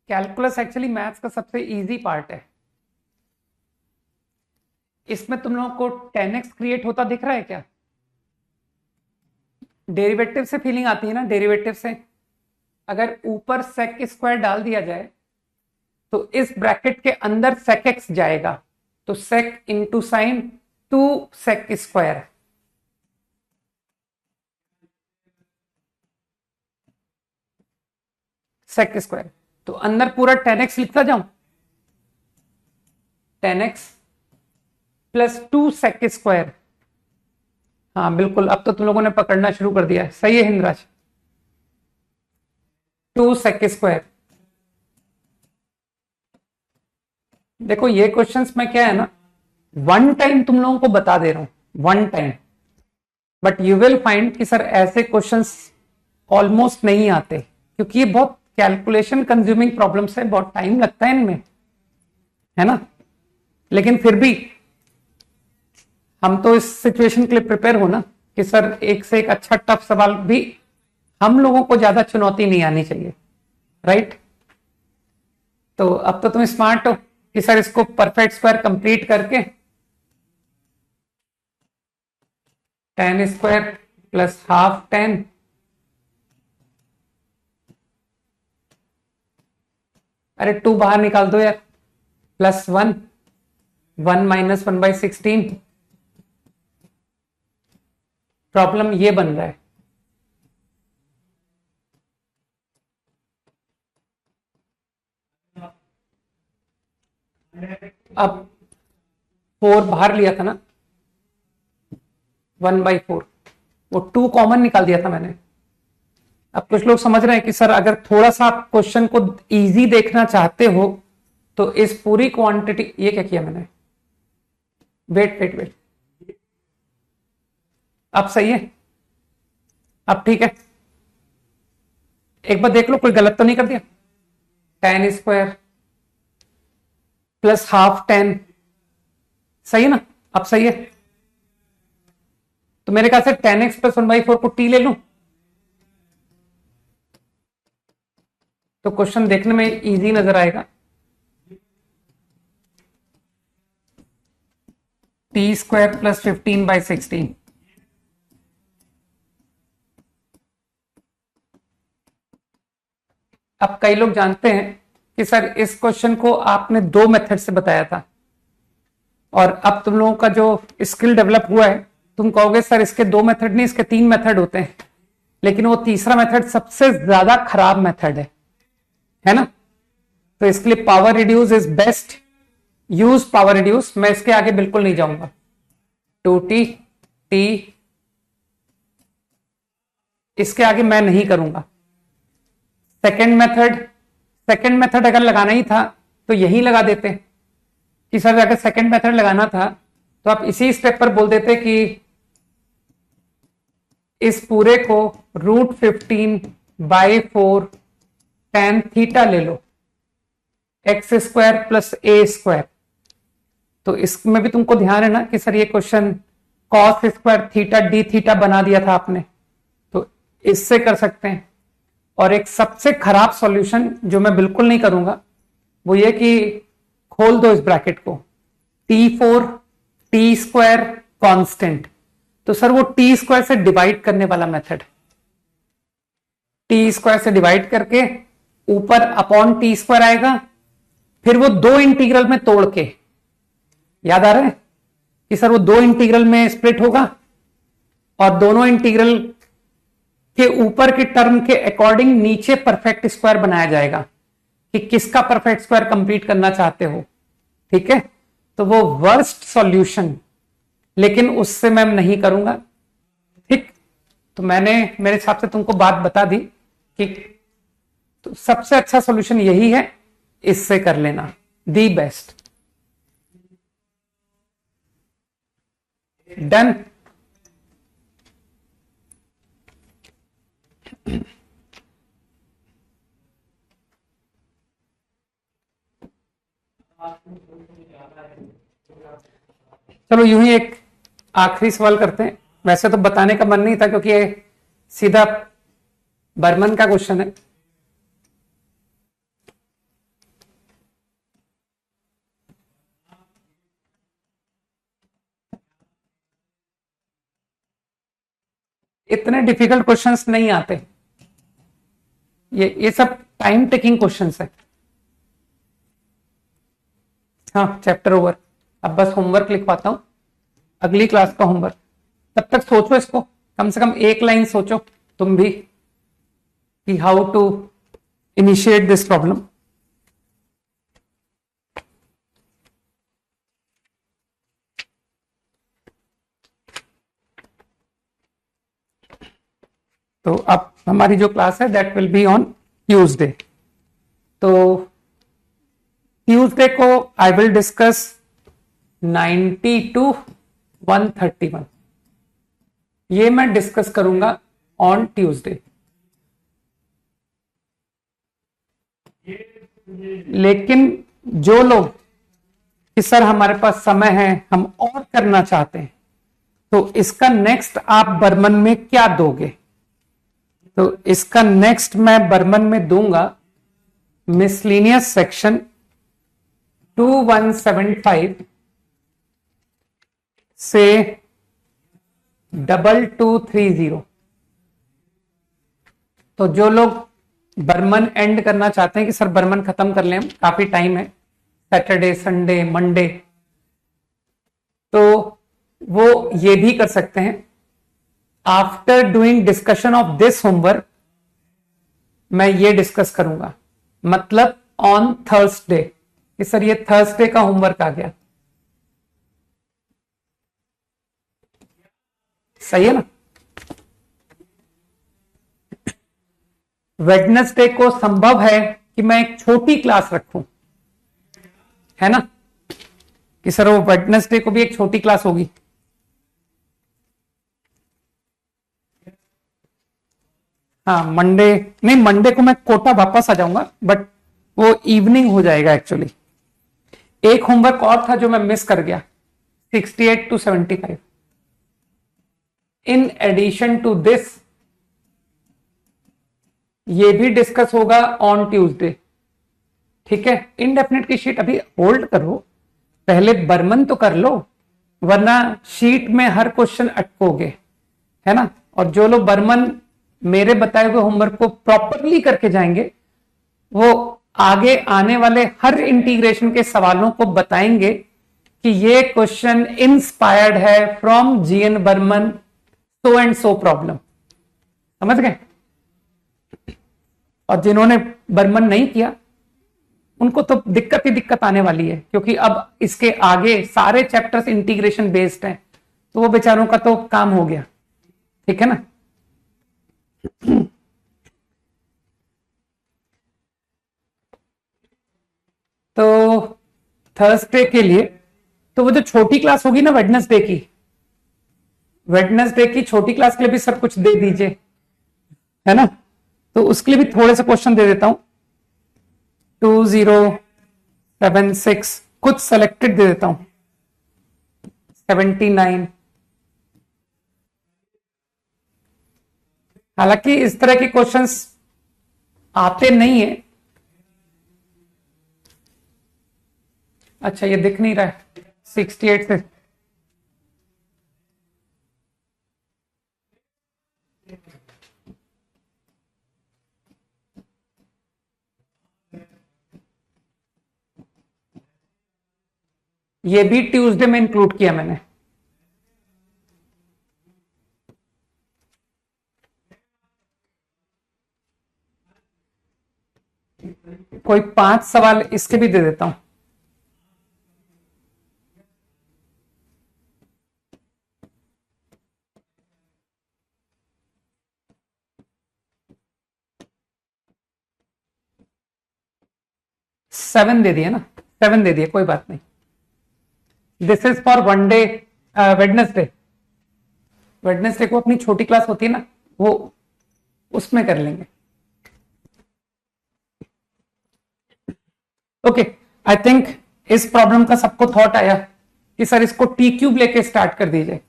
Calculus actually maths का सबसे इजी पार्ट है। इसमें तुम लोगों को 10x क्रिएट होता दिख रहा है क्या? डेरिवेटिव से फीलिंग आती है ना, डेरिवेटिव से अगर ऊपर सेक स्क्वायर डाल दिया जाए तो इस ब्रैकेट के अंदर सेक एक्स जाएगा, तो sec into sine 2 sec square, sec square, तो अंदर पूरा 10x लिखता जाऊं, 10x प्लस 2 सेक स्क्वायर। हाँ बिल्कुल, अब तो तुम लोगों ने पकड़ना शुरू कर दिया है, सही है हिंदराज, 2 सेक स्क्वायर। देखो ये क्वेश्चंस में क्या है ना, वन टाइम तुम लोगों को बता दे रहा हूं, one time, but you will find कि सर ऐसे क्वेश्चंस ऑलमोस्ट नहीं आते, क्योंकि ये बहुत कैलकुलेशन कंज्यूमिंग प्रॉब्लम्स है, बहुत टाइम लगता है इनमें, है ना। लेकिन फिर भी हम तो इस सिचुएशन के लिए प्रिपेयर हो ना कि सर एक से एक अच्छा टफ सवाल भी हम लोगों को ज्यादा चुनौती नहीं आनी चाहिए, राइट। तो अब तो तुम स्मार्ट हो कि सर इसको परफेक्ट स्क्वायर कंप्लीट करके 10 स्क्वायर प्लस हाफ 10 अरे 2 बाहर निकाल दो यार, प्लस 1 1 माइनस 1/16, प्रॉब्लम ये बन रहा है। अब 4 बाहर लिया था ना, 1/4, वो 2 कॉमन निकाल दिया था मैंने। अब कुछ लोग समझ रहे हैं कि सर अगर थोड़ा सा आप क्वेश्चन को इजी देखना चाहते हो तो इस पूरी क्वांटिटी, ये क्या किया मैंने, वेट वेट वेट, अब सही है, अब ठीक है, एक बार देख लो कोई गलत तो नहीं कर दिया। 10 स्क्वायर प्लस हाफ 10, सही है ना, अब सही है। तो मेरे ख्याल से 10x प्लस 1/4 को t ले लूं तो क्वेश्चन देखने में इजी नजर आएगा। t स्क्वायर प्लस 15/16, अब कई लोग जानते हैं कि सर इस क्वेश्चन को आपने 2 मेथड से बताया था, और अब तुम लोगों का जो स्किल डेवलप हुआ है, तुम कहोगे सर इसके 2 मेथड नहीं, इसके 3 मेथड होते हैं, लेकिन वो तीसरा मेथड सबसे ज्यादा खराब मेथड है ना। तो इसके लिए power reduce is best, use power reduce. मैं इसके आगे बिल्कुल नहीं जाऊंगा। 2t t, इसके आगे मैं नहीं करूंगा। सेकेंड मेथड अगर लगाना ही था तो यही लगा देते कि सर अगर सेकेंड मेथड लगाना था तो आप इसी स्टेप पर बोल देते कि इस पूरे को √15/4 tan थीटा ले लो, x² + a²। तो इसमें भी तुमको ध्यान है ना कि सर ये question cos² theta d theta बना दिया था आपने, तो इससे कर सकते हैं। और एक सबसे खराब सॉल्यूशन जो मैं बिल्कुल नहीं करूंगा वो ये कि खोल दो इस ब्रैकेट को, t4 t² कांस्टेंट। तो सर वो t² से डिवाइड करने वाला मेथड, t² से डिवाइड करके ऊपर अपॉन t² आएगा, फिर वो दो इंटीग्रल में तोड़ के, याद आ रहा है कि सर वो दो इंटीग्रल में स्प्लिट होगा और दोनों इंटीग्रल के ऊपर के टर्म के अकॉर्डिंग नीचे परफेक्ट स्क्वायर बनाया जाएगा कि किसका परफेक्ट स्क्वायर कंप्लीट करना चाहते हो। ठीक है, तो वो वर्स्ट सॉल्यूशन, लेकिन उससे मैं नहीं करूंगा। ठीक, तो मैंने मेरे हिसाब से तुमको बात बता दी कि तो सबसे अच्छा सॉल्यूशन यही है, इससे कर लेना, दी बेस्ट। डन। चलो यूं ही एक आखिरी सवाल करते हैं। वैसे तो बताने का मन नहीं था क्योंकि ये सीधा बर्मन का क्वेश्चन है। इतने डिफिकल्ट क्वेश्चंस नहीं आते, ये सब टाइम टेकिंग क्वेश्चंस है। हाँ, चैप्टर ओवर। अब बस होमवर्क लिखवाता हूं, अगली क्लास का होमवर्क। तब तक सोचो इसको, कम से कम एक लाइन सोचो तुम भी कि how to initiate this problem. तो अब हमारी जो क्लास है that will be on Tuesday. तो ट्यूसडे को आई विल डिस्कस 90 to 131, ये मैं डिस्कस करूंगा ऑन ट्यूसडे। लेकिन जो लोग कि सर हमारे पास समय है, हम और करना चाहते हैं, तो इसका नेक्स्ट आप बर्मन में क्या दोगे? तो इसका नेक्स्ट मैं बर्मन में दूंगा मिसलिनियस सेक्शन 2175 से 2230। तो जो लोग बर्मन एंड करना चाहते हैं कि सर बर्मन खत्म कर लें, हम काफी टाइम है, सैटरडे संडे मंडे, तो वो ये भी कर सकते हैं। After doing discussion of this homework मैं ये डिस्कस करूंगा, मतलब ऑन थर्सडे, कि सर ये थर्सडे का होमवर्क आ गया। सही है ना? वेडनेसडे को संभव है कि मैं एक छोटी क्लास रखूं, है ना, कि सर वो वेडनेसडे को भी एक छोटी क्लास होगी। हाँ, मंडे नहीं, मंडे को मैं कोटा वापस आ जाऊंगा, बट वो इवनिंग हो जाएगा एक्चुअली। एक होमवर्क और था जो मैं मिस कर गया, 68 to 75। In addition to this ये भी डिस्कस होगा ऑन ट्यूसडे। ठीक है, इनडेफिनेट की शीट अभी होल्ड करो, पहले बर्मन तो कर लो, वरना शीट में हर क्वेश्चन अटकोगे, है ना। और जो लोग बर्मन मेरे बताए हुए होमवर्क को प्रॉपरली करके जाएंगे, वो आगे आने वाले हर इंटीग्रेशन के सवालों को बताएंगे कि ये क्वेश्चन इंस्पायर्ड है from GN Berman so and so problem. समझ गए? और जिन्होंने बर्मन नहीं किया उनको तो दिक्कत ही दिक्कत आने वाली है, क्योंकि अब इसके आगे सारे चैप्टर्स इंटीग्रेशन बेस्ड हैं, तो वो बेचारों का तो काम हो गया। ठीक है ना। तो थर्सडे के लिए तो वो जो छोटी क्लास होगी ना वेडनेसडे की छोटी क्लास के लिए भी सब कुछ दे दीजिए, है ना। तो उसके लिए भी थोड़े से क्वेश्चन दे देता हूं। 2076 कुछ सेलेक्टेड दे देता हूं। 79, हालांकि इस तरह के क्वेश्चंस आते नहीं है। अच्छा, ये दिख नहीं रहा है 68 से। ये भी ट्यूसडे में इंक्लूड किया मैंने। कोई 5 सवाल इसके भी दे देता हूं। सेवन दे दिए ना, 7 दे दिए, कोई बात नहीं। This is for one day Wednesday. Wednesday को अपनी छोटी क्लास होती है ना, वो उसमें कर लेंगे। ओके, आई थिंक इस प्रॉब्लम का सबको थॉट आया कि सर इसको टी क्यूब लेके स्टार्ट कर दीजिए।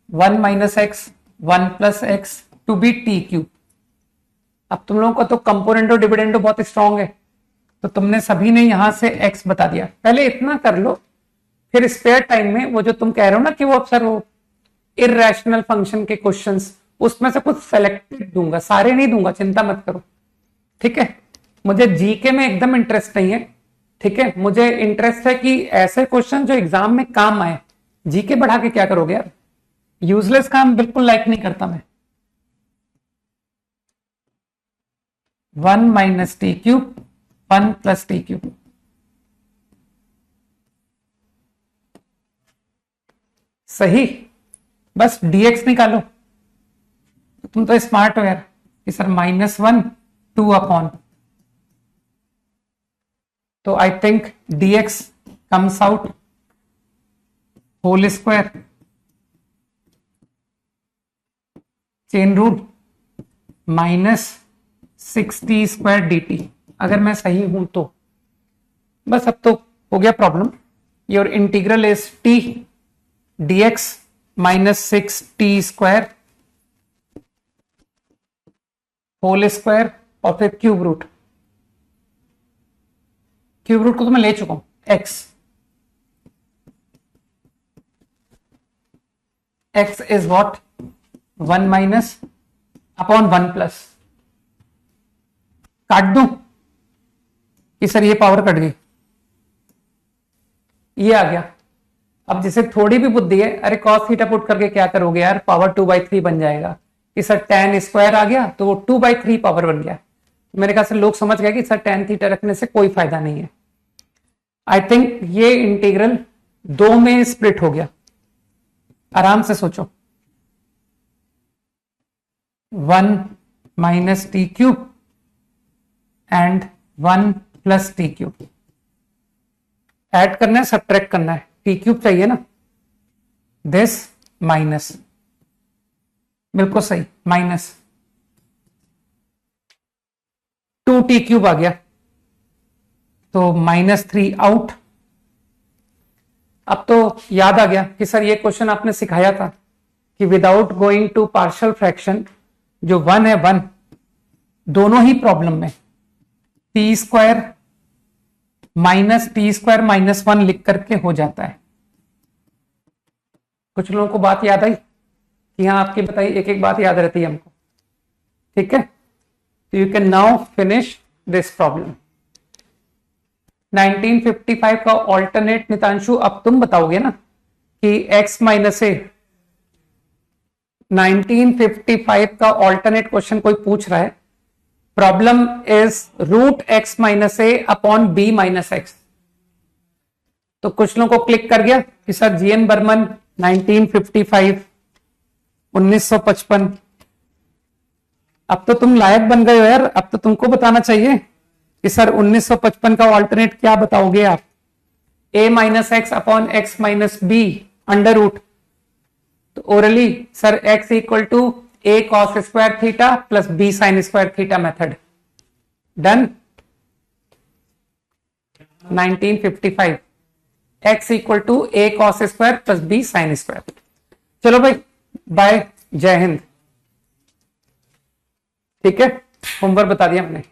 1 minus x 1 plus x to be T cube. अब तुम लोगों का तो कंपोनेंटो डिविडेंडो बहुत स्ट्रांग है, तो तुमने सभी ने यहां से x बता दिया। पहले इतना कर लो, फिर स्पेयर टाइम में वो जो तुम कह रहे हो ना कि वो सर वो इररेशनल फंक्शन के क्वेश्चंस, उसमें से कुछ सेलेक्टेड दूंगा, सारे नहीं दूंगा, चिंता मत करो। ठीक है, मुझे जीके में एकदम इंटरेस्ट नहीं है। ठीक है, मुझे इंटरेस्ट है कि ऐसे क्वेश्चन जो एग्जाम में काम आए। जीके बढ़ा के क्या करोगे यार, यूजलेस काम बिल्कुल लाइक नहीं करता मैं। 1 minus T cube 1 plus T cube. सही, बस dx निकालो। तुम तो स्मार्ट हो यार कि सर -1 2 अपॉन, तो I think dx comes out whole square, chain rule -6t square dt। अगर मैं सही हूं तो बस अब तो हो गया problem. Your integral is t dx -6t square whole square और फिर क्यूब रूट। क्यूब रूट को तो मैं ले चुका हूं, x is what 1 minus upon 1 plus. काट दूं कि सर ये पावर कट गई, ये आ गया। अब जिसे थोड़ी भी बुद्धि है, अरे cos थीटा पुट करके क्या करोगे यार, पावर 2/3 बन जाएगा। कि सर tan स्क्वायर आ गया तो वो 2/3 पावर बन गया। मेरे ख्याल से लोग समझ गए कि सर tan थीटा रखने से कोई फायदा नहीं है। आई थिंक ये इंटीग्रल 2 में स्प्लिट हो गया। आराम से सोचो, 1 minus T cube and 1 plus T cube. Add करना है, सब्ट्रैक्ट करना है, टी क्यूब चाहिए ना। दिस माइनस, बिल्कुल सही, माइनस 2t क्यूब आ गया, तो -3 आउट। अब तो याद आ गया कि सर ये क्वेश्चन आपने सिखाया था कि without going to partial fraction, जो 1 है 1 दोनों ही प्रॉब्लम में टी स्क्वायर -t² -1 लिख करके हो जाता है। कुछ लोगों को बात याद आई कि हाँ, आपकी बताई एक एक बात याद रहती है हमको। ठीक है, तो you can now finish this problem. 1955 का ऑल्टरनेट नितांशु अब तुम बताओगे ना कि x माइनस ए। 1955 का ऑल्टरनेट क्वेश्चन कोई पूछ रहा है problem is root x minus A upon B minus x. तो कुछ लोगों को क्लिक कर गया कि सर जीएन बर्मन 1955 1955। अब तो तुम लायक बन गए हो यार, अब तो तुमको बताना चाहिए कि सर 1955 का ऑल्टरनेट क्या बताओगे आप। a minus X upon x minus B under root. तो orally sir x equal to a cos square theta plus b sine square theta method. Done. 1955 x equal to a cos square plus b sine square. चलो भाई bye, जय हिंद। ठीक है, homework बता दिया हमने।